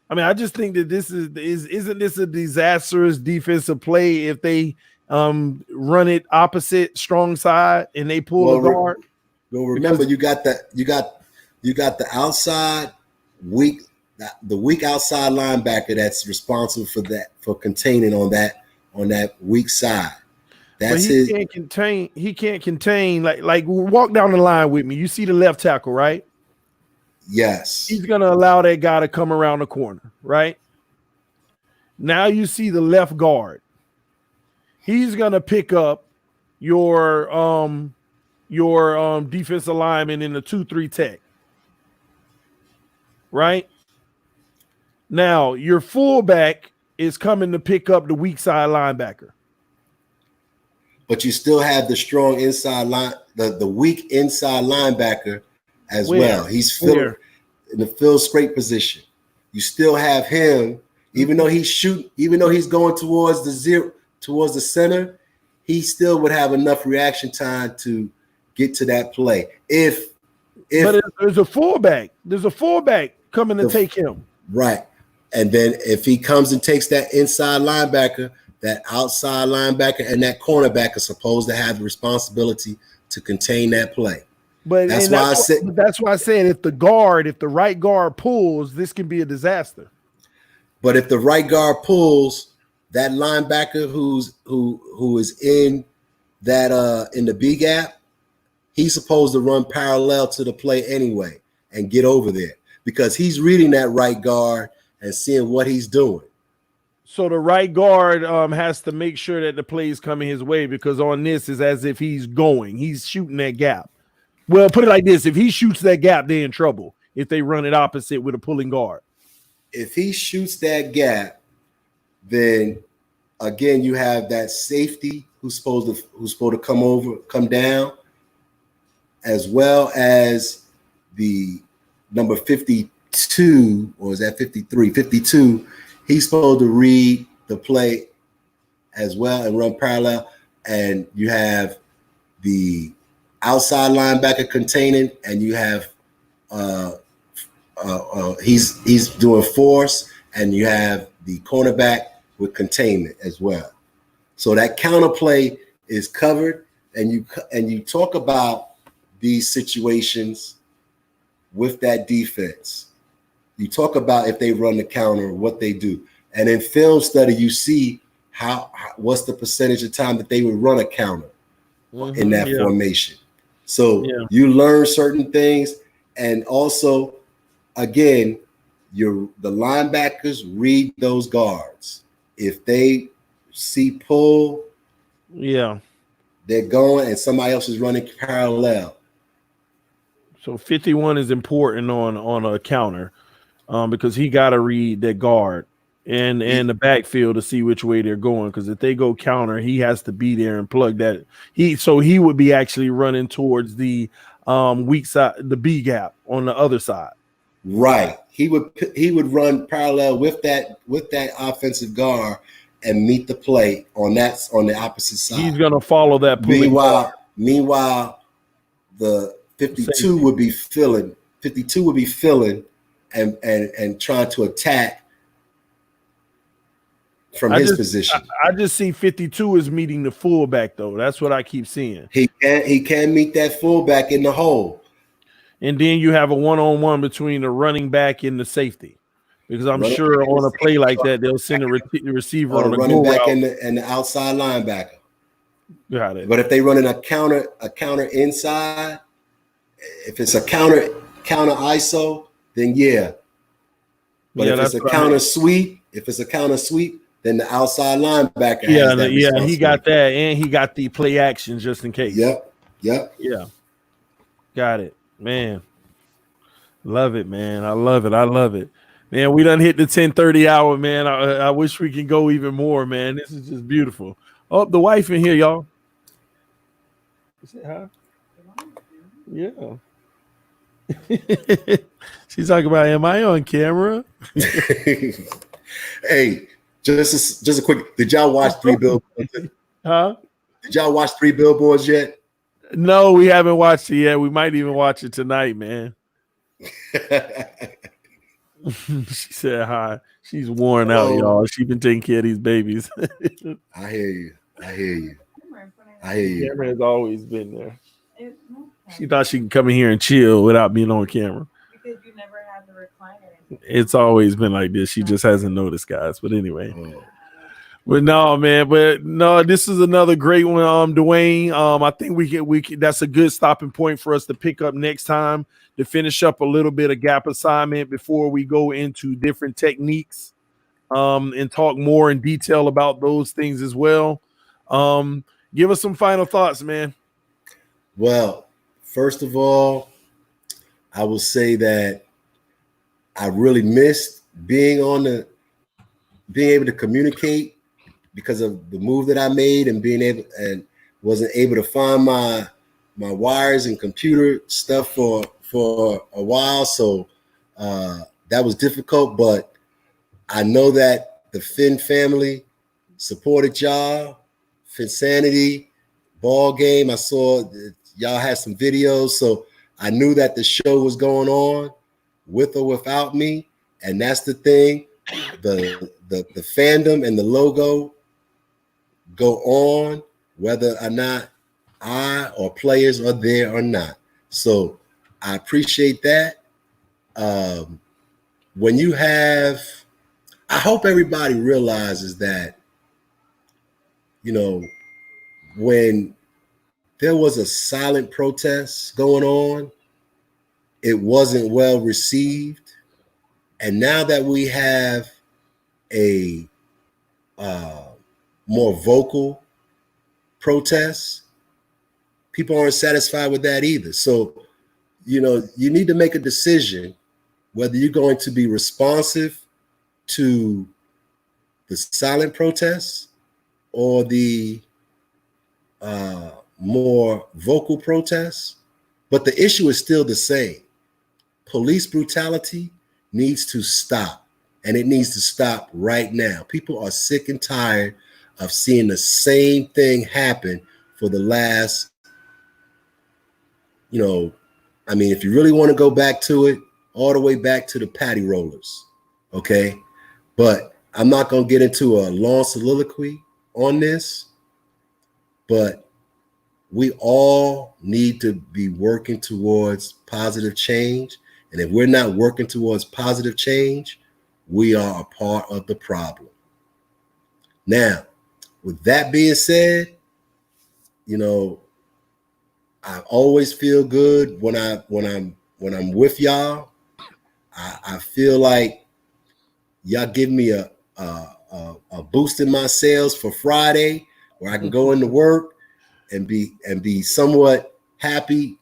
I mean, I just think that this isn't this a disastrous defensive play if they run it opposite strong side and they pull a guard? Well, remember you got the outside weak, the weak outside linebacker that's responsible for containing on that weak side. That's but he can't contain like walk down the line with me. You see the left tackle, right? Yes. He's gonna allow that guy to come around the corner, right? Now you see the left guard. He's gonna pick up your defensive lineman in the 2-3 tech. Right? Now your fullback is coming to pick up the weak side linebacker. But you still have the strong inside line, the weak inside linebacker as well. He's filling in the field straight position. You still have him, even though he's going towards the center, he still would have enough reaction time to get to that play. But there's a fullback coming to take him. Right. And then if he comes and takes that inside linebacker, that outside linebacker and that cornerback are supposed to have the responsibility to contain that play. But that's why I said if the right guard pulls, this can be a disaster. But if the right guard pulls, that linebacker who is in that in the B gap, he's supposed to run parallel to the play anyway and get over there because he's reading that right guard and seeing what he's doing. So the right guard has to make sure that the play is coming his way because on this is as if he's shooting that gap. Well, put it like this: if he shoots that gap, they're in trouble. If they run it opposite with a pulling guard, if he shoots that gap, then again you have that safety who's supposed to come down, as well as the number 52, or is that 53? 52. He's supposed to read the play as well and run parallel. And you have the outside linebacker containing, and you have he's doing force, and you have the cornerback with containment as well. So that counter play is covered, and you talk about these situations with that defense. You talk about if they run the counter, what they do. And in film study, you see what's the percentage of time that they would run a counter in that formation. So you learn certain things. And also, again, the linebackers read those guards. If they see pull, they're going and somebody else is running parallel. So 51 is important on a counter. Because he got to read that guard and the backfield to see which way they're going. Because if they go counter, he has to be there and plug that. He would be actually running towards the weak side, the B gap on the other side. Right. He would run parallel with that offensive guard and meet the play on the opposite side. He's gonna follow that. Meanwhile, the 52 would be filling. 52 would be filling. And trying to attack from his position. I just see 52 is meeting the fullback though. That's what I keep seeing. He can meet that fullback in the hole. And then you have a one-on-one between the running back and the safety. Because I'm sure on a play like that, they'll send a receiver on the running back and the outside linebacker. Got it. But if they run in a counter inside, if it's a counter ISO, then But if it's a counter sweep, then the outside linebacker has that he got that, and he got the play action just in case. Yep. Yeah. Got it, man. Love it, man. I love it. Man, we done hit the 10:30 hour, man. I wish we could go even more, man. This is just beautiful. Oh, the wife in here, y'all. Say hi. Yeah. She's talking about, am I on camera? Hey, just a quick. Did y'all watch 3 Billboards? Huh? Did y'all watch 3 Billboards yet? No, we haven't watched it yet. We might even watch it tonight, man. She said hi. She's worn out, Hello. y'all. She been taking care of these babies. I hear you. I hear you. I hear you. Camera has always been there. She thought she could come in here and chill without being on camera. Because you never had the recliner. It's always been like this. She just hasn't noticed, guys. But anyway. Oh. But no, man. But no, this is another great one, Dwayne. I think we can. That's a good stopping point for us to pick up next time to finish up a little bit of gap assignment before we go into different techniques, and talk more in detail about those things as well. Give us some final thoughts, man. Well, first of all, I will say that I really missed being able to communicate because of the move that I made and wasn't able to find my wires and computer stuff for a while. So that was difficult, but I know that the Finn family supported y'all. Finsanity ball game. I saw that y'all had some videos, so I knew that the show was going on with or without me, and that's the thing. The fandom and the logo go on whether or not I or players are there or not. So I appreciate that. When you have, I hope everybody realizes that, you know, when there was a silent protest going on, it wasn't well received. And now that we have a more vocal protest, people aren't satisfied with that either. So, you know, you need to make a decision whether you're going to be responsive to the silent protests or the more vocal protests. But the issue is still the same. Police brutality needs to stop, and it needs to stop right now. People are sick and tired of seeing the same thing happen for the last, you know, I mean, if you really want to go back to it, all the way back to the patty rollers, okay? But I'm not going to get into a long soliloquy on this, but we all need to be working towards positive change. And if we're not working towards positive change, we are a part of the problem. Now, with that being said, you know, I always feel good when I'm with y'all. I feel like y'all give me a boost in my sales for Friday, where I can go into work and be somewhat happy,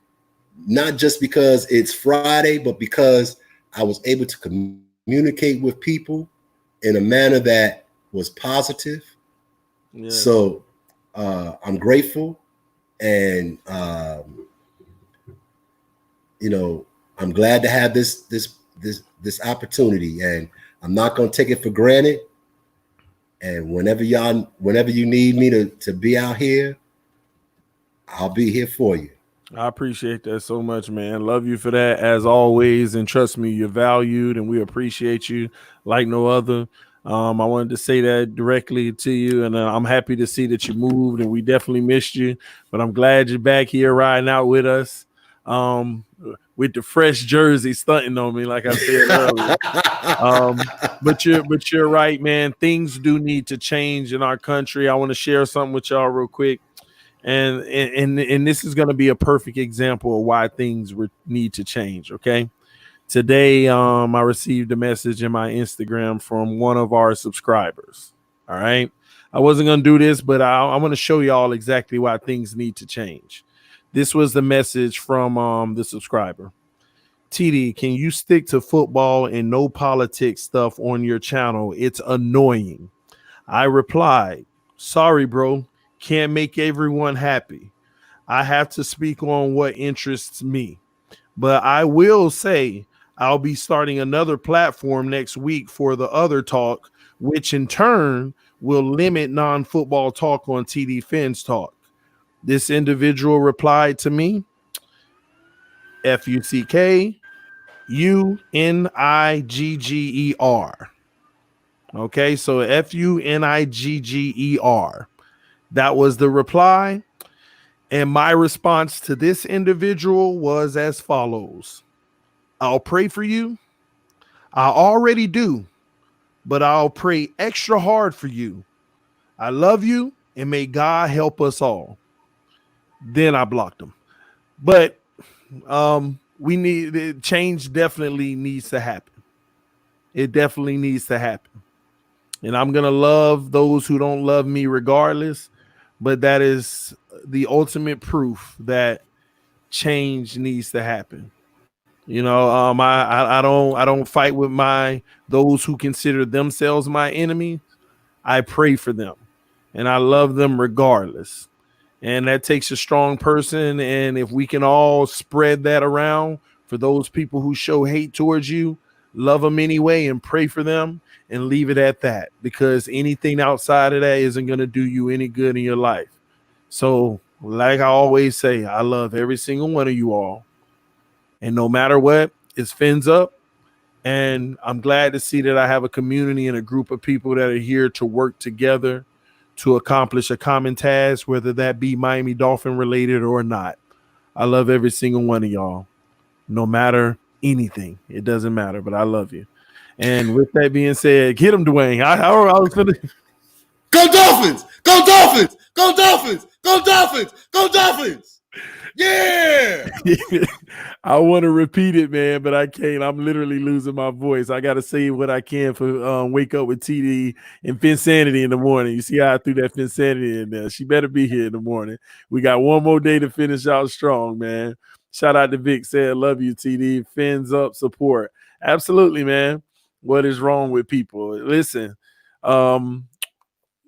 not just because it's Friday, but because I was able to communicate with people in a manner that was positive. Yeah. So I'm grateful, and you know, I'm glad to have this opportunity, and I'm not going to take it for granted. And whenever you need me to be out here, I'll be here for you. I appreciate that so much, man. Love you for that as always. And trust me, you're valued and we appreciate you like no other. I wanted to say that directly to you, and I'm happy to see that you moved, and we definitely missed you, but I'm glad you're back here riding out with us. With the fresh jersey stunting on me, like I said earlier. But you're right, man. Things do need to change in our country. I want to share something with y'all real quick. And this is going to be a perfect example of why things need to change. Okay. Today, I received a message in my Instagram from one of our subscribers. All right. I wasn't going to do this, but I want to show y'all exactly why things need to change. This was the message from the subscriber. TD, can you stick to football and no politics stuff on your channel? It's annoying. I replied, sorry, bro. Can't make everyone happy. I have to speak on what interests me. But I will say I'll be starting another platform next week for the other talk, which in turn will limit non-football talk on TDPHINSTALK. This individual replied to me, FUCK, FUNIGGER. Okay, so FUNIGGER. That was the reply. And my response to this individual was as follows: I'll pray for you. I already do, but I'll pray extra hard for you. I love you, and may God help us all. Then I blocked him. But we need change. Definitely needs to happen. It definitely needs to happen. And I'm gonna love those who don't love me regardless. But that is the ultimate proof that change needs to happen. You know, I don't fight with those who consider themselves my enemy. I pray for them, and I love them regardless. And that takes a strong person. And if we can all spread that around for those people who show hate towards you, love them anyway and pray for them and leave it at that, because anything outside of that isn't going to do you any good in your life. So, like I always say, I love every single one of you all. And no matter what, it's fins up. And I'm glad to see that I have a community and a group of people that are here to work together to accomplish a common task, whether that be Miami Dolphin related or not. I love every single one of y'all, no matter anything. It doesn't matter, but I love you. And with that being said, get him, Dwayne. I was gonna Go Dolphins! Go Dolphins! Go Dolphins! Go Dolphins! Go Dolphins! Yeah! I want to repeat it, man, but I can't. I'm literally losing my voice. I got to say what I can for Wake Up with TD and Finsanity in the morning. You see how I threw that Finsanity in there. She better be here in the morning. We got one more day to finish out strong, man. Shout out to Vic, said, love you, TD. Fins up, support. Absolutely, man. What is wrong with people? Listen,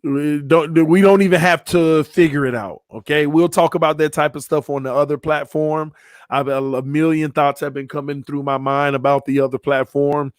we don't even have to figure it out. Okay, we'll talk about that type of stuff on the other platform. I've a million thoughts have been coming through my mind about the other platform.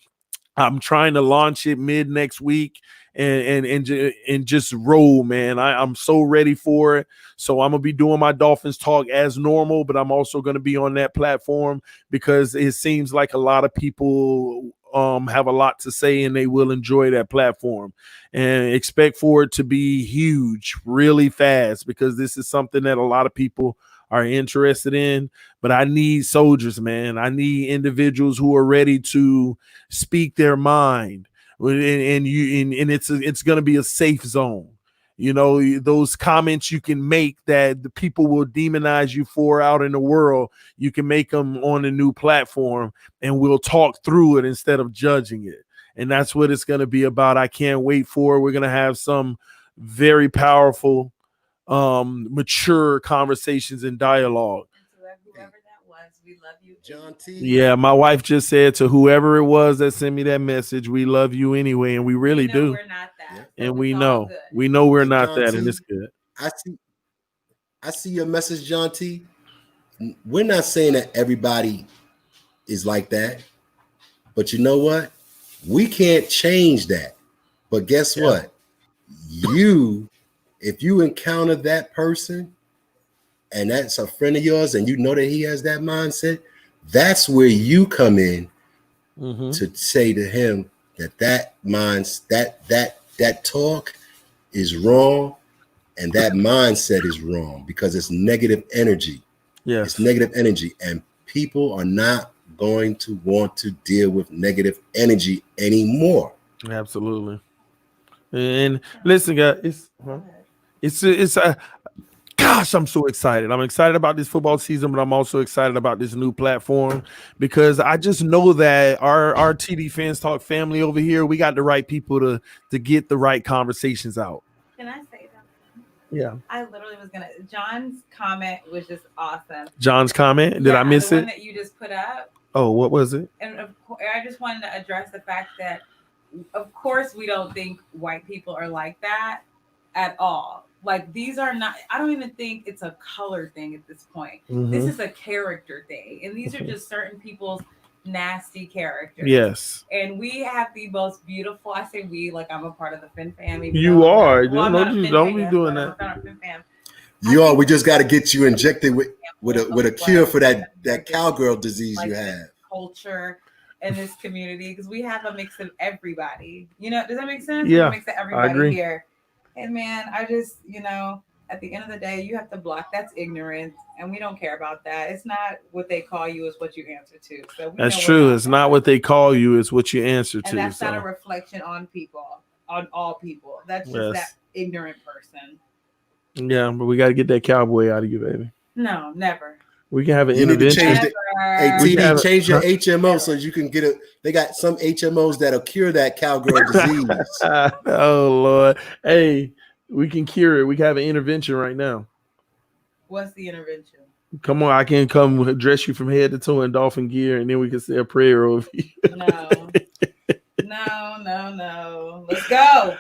I'm trying to launch it mid next week and just roll, man. I'm so ready for it. So I'm gonna be doing my Dolphins talk as normal, but I'm also gonna be on that platform because it seems like a lot of people have a lot to say and they will enjoy that platform, and expect for it to be huge really fast, because this is something that a lot of people are interested in. But I need soldiers, man. I need individuals who are ready to speak their mind, and it's going to be a safe zone. You know, those comments you can make that the people will demonize you for out in the world, you can make them on a new platform and we'll talk through it instead of judging it. And that's what it's going to be about. I can't wait for it. We're going to have some very powerful, mature conversations and dialogue. Whoever that was, we love you. John T. Yeah, my wife just said to whoever it was that sent me that message, we love you anyway, and we really do. We're not that. Yeah. So and we it's all know good. we're Hey, not John that, T, and it's good. I see your message, John T. We're not saying that everybody is like that, but you know what? We can't change that. But guess what? If you encounter that person and that's a friend of yours and you know that he has that mindset, that's where you come in to say to him that talk is wrong and that mindset is wrong, because it's negative energy. Yes. It's negative energy, and people are not going to want to deal with negative energy anymore. Absolutely. And listen, guys, it's gosh, I'm so excited. I'm excited about this football season, but I'm also excited about this new platform, because I just know that our TD Fans Talk family over here, we got the right people to get the right conversations out. Can I say something? Yeah. I literally was gonna. John's comment was just awesome. John's comment? Did I miss the it? one that you just put up. Oh, what was it? And I just wanted to address the fact that, of course, we don't think white people are like that at all. Like, these are not, I don't even think it's a color thing at this point. This is a character thing. And these are just certain people's nasty characters. Yes. And we have the most beautiful, I say we, like I'm a part of the Fin fam. You are. Don't be doing that. You are. We just got to get you injected with a cure for that cowgirl disease you have. culture in this community because we have a mix of everybody. You know, does that make sense? Yeah, a mix of I everybody agree. here. And man, I just, at the end of the day, you have to block. That's ignorance, and we don't care about that. It's not what they call you; it's what you answer to. So that's true. It's not what they call you; it's what you answer to. And that's not a reflection on people, on all people. That's just that ignorant person. Yeah, but we got to get that cowboy out of you, baby. No, never. We can have an You need to intervention. change hey, TD, change your HMO so you can get it. They got some HMOs that'll cure that cowgirl disease. Oh, Lord. Hey, we can cure it. We can have an intervention right now. What's the intervention? Come on, I can come dress you from head to toe in dolphin gear, and then we can say a prayer over you. No. Let's go.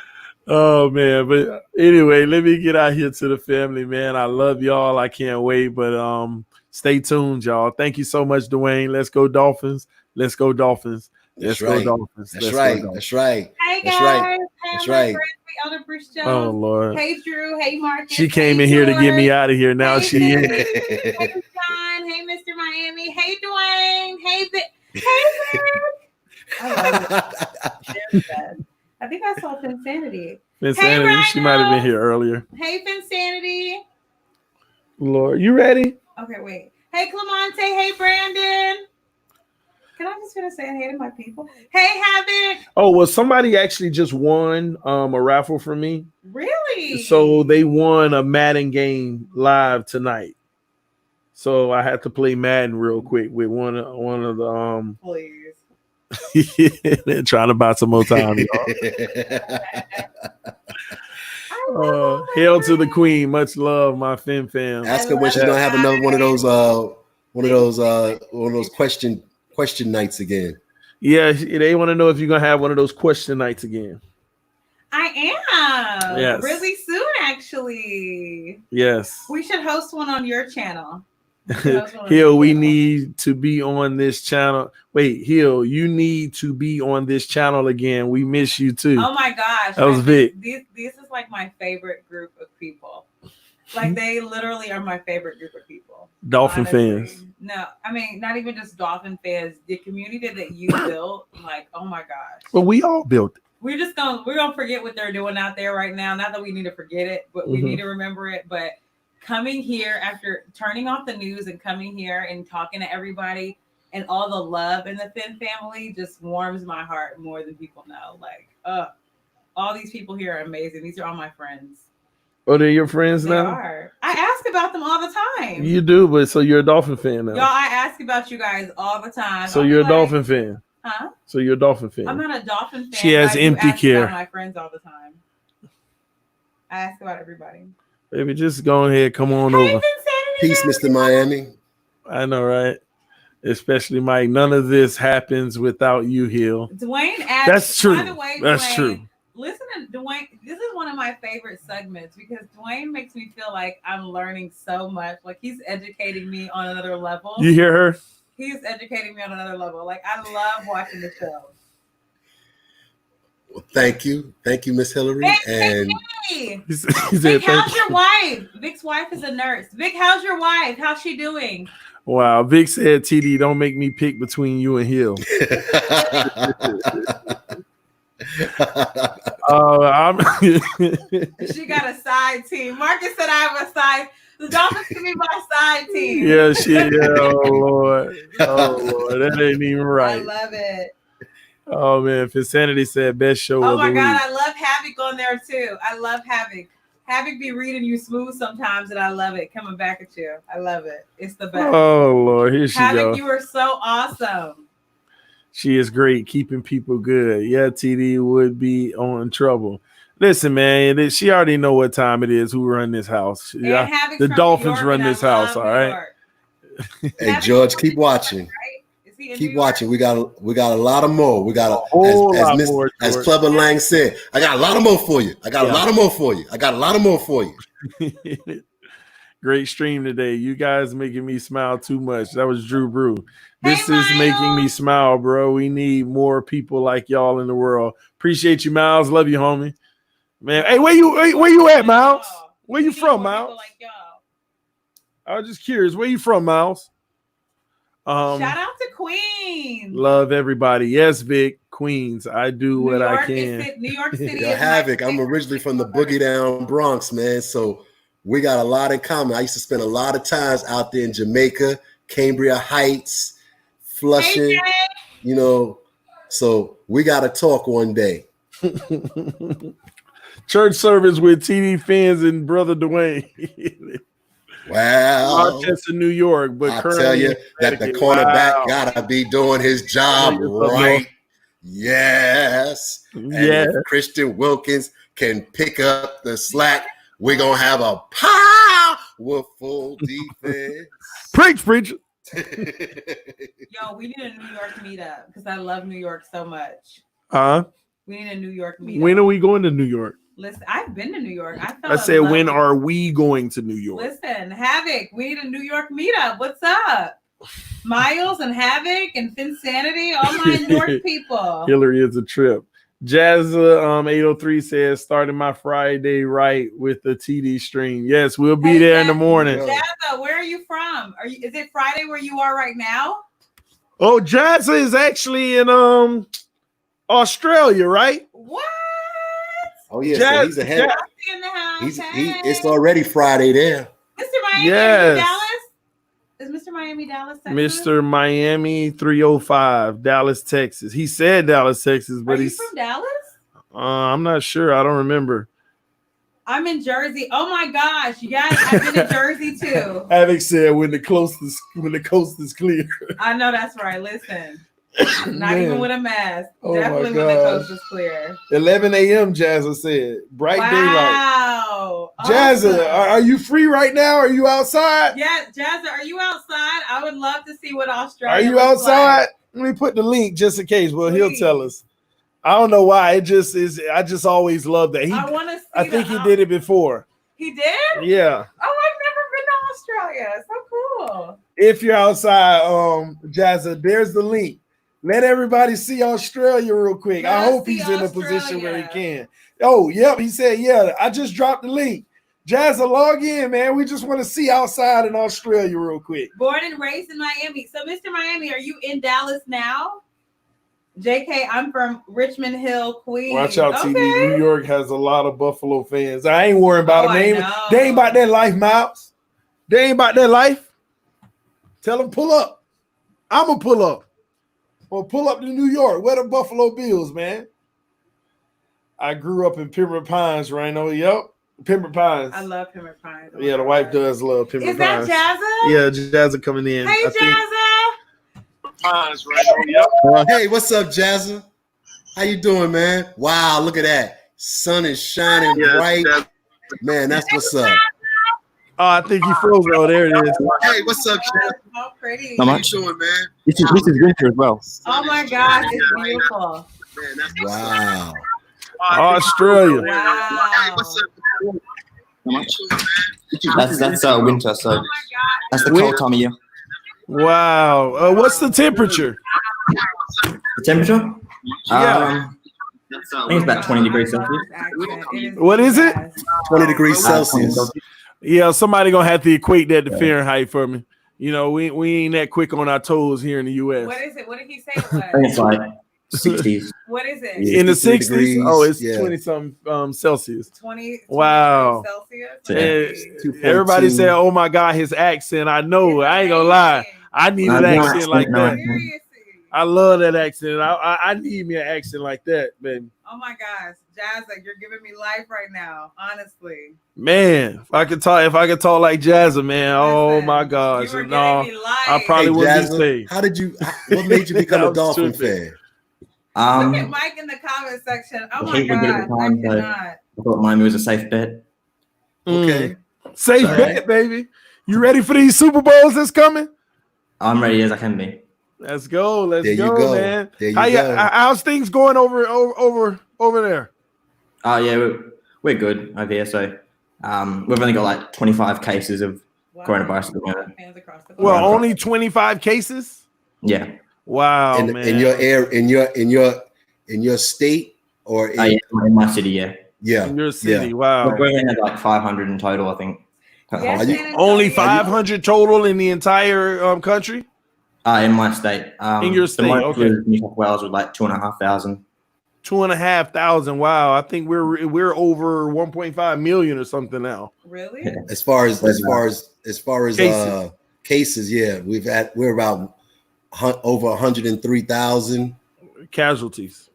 Oh, man. But anyway, let me get out here to the family, man. I love y'all. I can't wait. But stay tuned, y'all. Thank you so much, Dwayne. Let's go Dolphins. Let's go Dolphins. Let's go Dolphins. That's right. That's right. Hey, guys. That's right. That's right. Elder Bruce Jones. Oh, Lord. Hey, Drew. Hey, Marcus. She came in here to get me out of here. Now she in. Hey, John. Hey, Mr. Miami. Hey, Dwayne. Hey, Vic. I love it. I think I saw Finsanity. Hey, she might have been here earlier. Hey, Finsanity. Lord, you ready? Okay, wait. Hey, Clemente. Hey, Brandon. Can I just finish saying hey to my people? Hey, Havoc. Oh, well, somebody actually just won a raffle from me. Really? So they won a Madden game live tonight. So I had to play Madden real quick with one of the Please. They're trying to buy some more time, y'all. Hail to the queen. Much love, my Fin fam. Ask her when she's gonna have another one of those question nights again. Yeah, they want to know if you're gonna have one of those question nights again. I am. Yes. Really soon, actually. Yes. We should host one on your channel. Hill, we need to be on this channel. Wait, Hill, you need to be on this channel again. We miss you too. Oh my gosh. That was Vic. This is like my favorite group of people. Like they literally are my favorite group of people. Dolphin fans. No, I mean not even just Dolphin fans. The community that you built, like, oh my gosh. Well, we all built it. We're gonna forget what they're doing out there right now. Not that we need to forget it, but we need to remember it. But coming here after turning off the news and coming here and talking to everybody and all the love in the Fin family just warms my heart more than people know. Like, all these people here are amazing. These are all my friends. Oh, they're your friends now? They are. I ask about them all the time. You do, but so you're a Dolphin fan now. Y'all, I ask about you guys all the time. So you're a Dolphin fan. Huh? So you're a Dolphin fan. I'm not a Dolphin fan. She has empty care. About my friends all the time. I ask about everybody. Baby, just go ahead. Come on over. Peace, Mr. Miami. I know, right? Especially Mike. None of this happens without you, Hill. Dwayne asked. That's true. By the way, That's Dwayne, true. Listen to Dwayne. This is one of my favorite segments because Dwayne makes me feel like I'm learning so much. Like he's educating me on another level. You hear her? He's educating me on another level. Like I love watching the show. Well, thank you, Miss Hillary. And Vic, Vic, how's your wife? Vic's wife is a nurse. Vic, how's your wife? How's she doing? Wow, Vic said, "TD, don't make me pick between you and Hill." She got a side team. Marcus said I have a side. The Dolphins can be my side team. Yeah, oh Lord, that ain't even right. I love it. Oh man, Finsanity said best show. Oh of my the God, week. I love Havoc on there too. I love Havoc. Havoc be reading you smooth sometimes, and I love it. Coming back at you, I love it. It's the best. Oh Lord, here she Havoc, goes. you are so awesome. She is great, keeping people good. Yeah, TD would be on trouble. Listen, man, she already know what time it is. Who run this house? Yeah, the Dolphins run this house. All right. Hey, George, keep watching. Keep watching. We got a lot of more. We got as Clever Lang said, I got a lot of more for you. I got a lot of more for you. I got a lot of more for you. Great stream today. You guys making me smile too much. That was Drew Brew. This is making me smile, bro. We need more people like y'all in the world. Appreciate you, Miles. Love you, homie. Man, hey, where you at, Miles? Where you from, Miles? I was just curious. Where you from, Miles? Shout out to Queens. Love everybody. Yes, Vic, Queens. I do what I can. New York City. Yo, Havoc. I'm originally from the Boogie Down Bronx, man. So we got a lot in common. I used to spend a lot of times out there in Jamaica, Cambria Heights, Flushing. Hey, you know, so we got to talk one day. Church service with TD Fins and Brother Dwayne. Wow. Rochester, New York. But I tell you that the cornerback gotta be doing his job right. Yes. And if Christian Wilkins can pick up the slack, we're gonna have a powerful defense. Preach. Yo, we need a New York meetup because I love New York so much. We need a New York meetup. When are we going to New York? Listen, I've been to New York. I said, when are we going to New York? Listen, Havoc, we need a New York meetup. What's up? Miles and Havoc and Finsanity, all my North people. Hillary is a trip. Jazza 803 says, starting my Friday right with the TD stream. Yes, we'll be there in the morning. Jazza, where are you from? Is it Friday where you are right now? Oh, Jazza is actually in Australia, right? What? Oh yeah, so he's ahead. In the house. It's already Friday there. Mr. Miami, yes. Dallas? Is Mr. Miami Dallas, Texas? Mr. Miami 305, Dallas, Texas. He said Dallas, Texas, but he's from Dallas? I'm not sure. I don't remember. I'm in Jersey. Oh my gosh, you guys! I've been to Jersey too. Havoc said when the coast is clear. I know that's right. Listen. Not even with a mask. Definitely when the coast is clear. 11 a.m. Jazza said. Bright daylight. Wow. Jazza, are you free right now? Are you outside? Yeah, Jazza, are you outside? I would love to see what Australia Are you outside? Let me put the link just in case. Well, he'll tell us. I don't know why. It just is. I just always love that. I want to see. I think he did it before. He did? Yeah. Oh, I've never been to Australia. So cool. If you're outside, Jazza, there's the link. Let everybody see Australia real quick. I hope he's in a position where he can. Oh, yep. He said, yeah, I just dropped the link. Jazza, log in, man. We just want to see outside in Australia real quick. Born and raised in Miami. So, Mr. Miami, are you in Dallas now? JK, I'm from Richmond Hill, Queens. Watch out, TD. New York has a lot of Buffalo fans. I ain't worried about them. They ain't about that life, Miles. They ain't about that life. Tell them pull up. I'm going to pull up. Or pull up to New York. Where the Buffalo Bills, man? I grew up in Pembroke Pines, Rhino. Yep. Pembroke Pines. I love Pembroke Pines. Yeah, the wife does love Pembroke Pines. Is that Jazza? Yeah, Jazza coming in. Hey, Jazza. Pines, Rhino. Yep. Hey, what's up, Jazza? How you doing, man? Wow, look at that. Sun is shining bright. Man, that's what's up. Oh, I think he froze. Oh, there it is. Hey, what's up, Jazza? How pretty. How you doing, man? This is winter as well. Oh my gosh, it's beautiful. Man, that's wow. Australia. Wow. That's winter, so that's the cold time of year. Wow. What's the temperature? The temperature? Yeah. I think it's about 20 degrees Celsius. What is it? 20 degrees Celsius. Yeah, somebody gonna have to equate that to Fahrenheit for me. You know, we ain't that quick on our toes here in the U.S. What is it? What did he say it was? I think it's like 60s. What is it? In the 60s? degrees, Oh, it's 20-something Celsius. 20 wow. Celsius? Everybody said, oh my God, his accent. I know. I ain't gonna lie. I need an accent like that. I love that accent. I need me an accent like that, baby. Oh my gosh, Jazza, you're giving me life right now. Honestly, man, if I could talk like Jazza, man. Oh my gosh, no, I probably wouldn't say. How did you? What made you become a Dolphin fan? Look at Mike in the comment section. Oh my god, I cannot. I thought Miami was a safe bet. Okay, safe bet, baby. You ready for these Super Bowls that's coming? I'm ready as I can be. Let's go. Let's go, man. There you go. How's things going over there? Oh yeah, we're good over here. So we've only got like 25 cases of coronavirus at the moment. Well, only 25 cases? Yeah. Wow, man. In your state or in my city, yeah. Yeah. In your city, wow. We only had like 500 in total, I think. Yes, only 500 total in the entire country? In my state. In your The state, most okay. was New South Wales with like 2,500. 2,500. Wow, I think we're over 1.5 million or something now. Really? Yeah. As far as Cases. cases, yeah, we're about over 103,000 Casualties.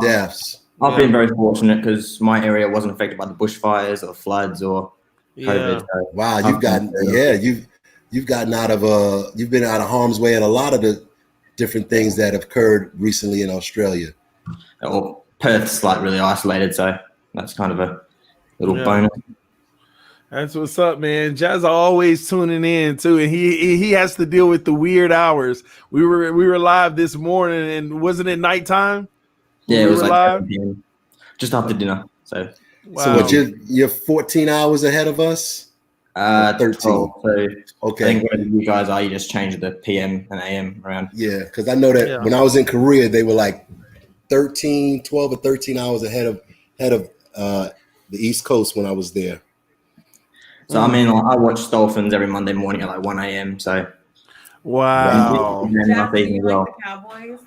deaths. I've been very fortunate because my area wasn't affected by the bushfires or floods or COVID. Yeah. So Wow, you've gotten out of you've been out of harm's way in a lot of the different things that have occurred recently in Australia. Or Perth's like really isolated, so that's kind of a little bonus. That's what's up, man. Jazz always tuning in too, and he has to deal with the weird hours. We were live this morning, and wasn't it nighttime? Yeah, it was like live 7 p.m. just after dinner. So wow. So what, you're 14 hours ahead of us? 13. 12. So Okay. I think where you guys are, you just change the PM and AM around. Yeah, because I know that when I was in Korea, they were like 12 or 13 hours ahead of the East Coast when I was there. So I mean, I watch Dolphins every Monday morning at like 1 a.m. So wow. Jeff, do you like the Cowboys?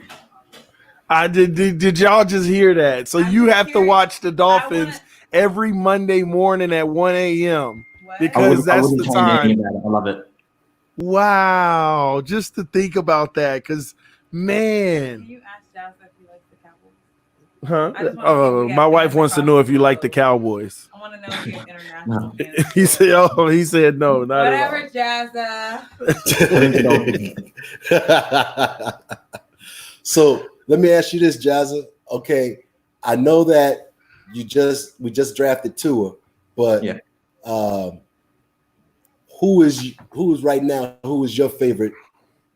I did y'all just hear that? So you have to watch the Dolphins every Monday morning at 1 a.m. because that's the time. I love it. Wow, just to think about that, because man. Can you ask Jazz if you like the Cowboys? Huh? My wife wants to know if you like the Cowboys. I want to know if you're international. He said, "Oh, he said no, not whatever, at all." Jazza. So let me ask you this, Jazza. Okay, I know that we just drafted Tua, but who is right now? Who is your favorite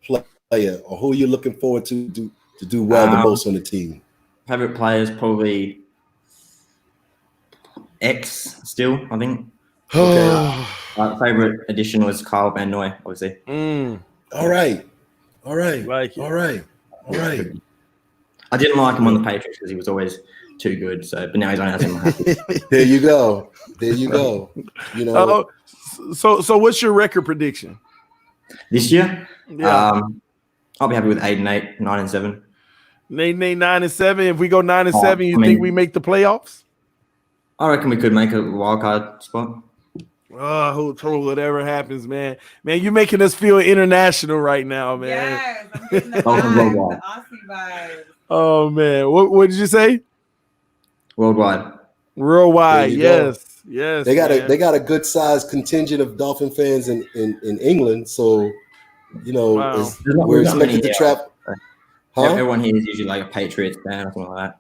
player, or who are you looking forward to do well the most on the team? Favorite players probably X still, I think. Okay. Favorite addition was Kyle Van Noy, obviously. All right. Like it. All right. I didn't like him on the Patriots because he was always too good. So, but now he's on our team. There you go. You know. So what's your record prediction this year? Yeah. I'll be happy with 8-8, 9-7. 9-7. If we go 9-7, you think we make the playoffs? I reckon we could make a wild card spot. Whatever happens, man. Man, you're making us feel international right now, man. Yes, I'm getting the vibes, the Aussie vibes. Oh man, what did you say? Worldwide. Yes, yes. They got a good sized contingent of Dolphin fans in England, so we're expected to travel. Huh? Everyone here is usually like a Patriots fan or something like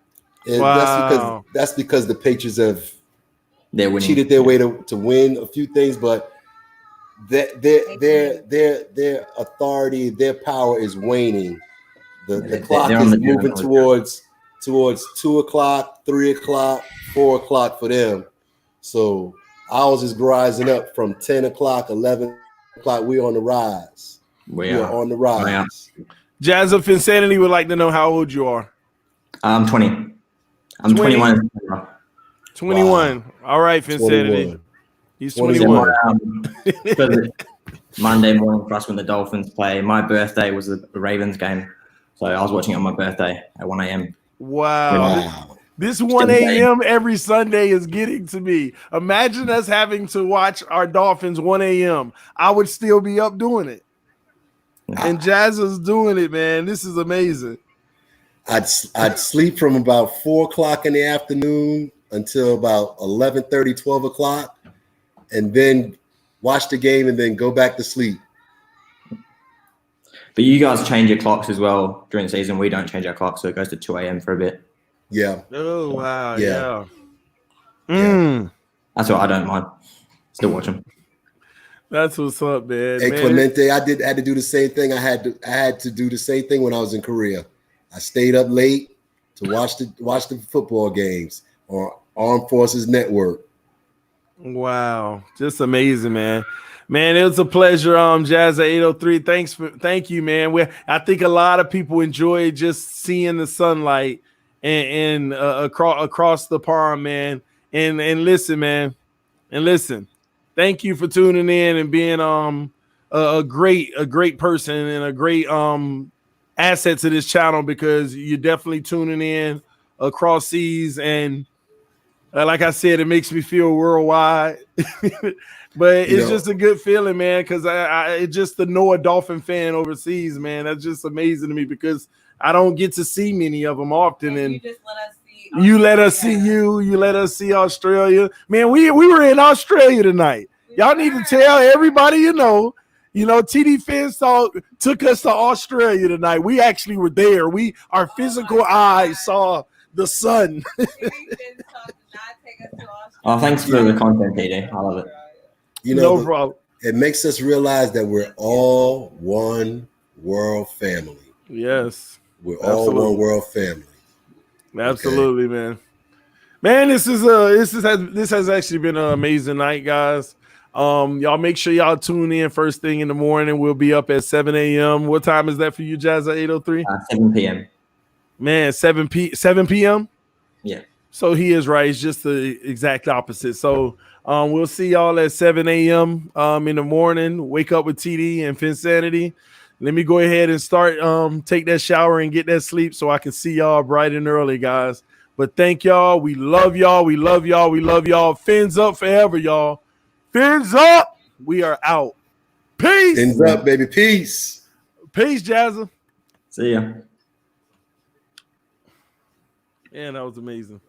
that. And that's because the Patriots have cheated their way to win a few things, but their authority, their power is waning. The clock is moving towards 2 o'clock, 3 o'clock, 4 o'clock for them. So ours is rising up from 10 o'clock, 11 o'clock. We're on the rise. We are on the rise. Jazz of Insanity would like to know how old you are. I'm 20. I'm 21. 21. Wow. All right, Finsanity. He's 21. Monday morning for us when the Dolphins play. My birthday was the Ravens game. So I was watching it on my birthday at 1 a.m. Wow. This 1 a.m. every Sunday is getting to me. Imagine us having to watch our Dolphins 1 a.m. I would still be up doing it. And Jazz is doing it, man. This is amazing. I'd sleep from about 4 o'clock in the afternoon until about 11:30, 12 o'clock, and then watch the game and then go back to sleep. But you guys change your clocks as well during the season. We don't change our clocks, so it goes to 2 a.m. for a bit. Yeah. Oh, wow. Yeah. That's what I don't mind. Still watch them. That's what's up, man. Hey, Clemente, I had to do the same thing. I had to do the same thing when I was in Korea. I stayed up late to watch the football games on Armed Forces Network. Wow, just amazing, man. Man, it was a pleasure. Jazz at 803. Thank you, man. I think a lot of people enjoy just seeing the sunlight and across the pond, man. And listen, man. And listen. Thank you for tuning in and being a great person and a great asset to this channel, because you're definitely tuning in across seas, and like I said, it makes me feel worldwide. But it's just a good feeling, man, because I just to know a Dolphin fan overseas, man, that's just amazing to me, because I don't get to see many of them often. And you just let us see. You let us see you. You let us see Australia. Man, we were in Australia tonight. Y'all need to tell everybody you know. TD FINSTALK took us to Australia tonight. We actually were there. Our physical eyes saw the sun. Oh, thanks for the content, TD. I love it. No problem. It makes us realize that we're all one world family. Yes. We're all one world family. Absolutely, okay. Man, this has actually been an amazing night, guys. Y'all make sure y'all tune in first thing in the morning. We'll be up at 7 a.m. What time is that for you, Jazz, at 8:03? 7 p.m. Man, 7 p.m.? Yeah. So he is right. It's just the exact opposite. So we'll see y'all at 7 a.m. In the morning. Wake up with TD and Finsanity. Let me go ahead and start take that shower and get that sleep so I can see y'all bright and early, guys. But thank y'all. We love y'all. We love y'all. We love y'all. Fins up forever, y'all. Fins up. We are out. Peace. Fins up, baby. Peace. Peace, Jazza. See ya. Man, that was amazing.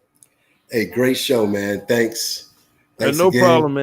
Hey, great show, man. Thanks. No problem, man.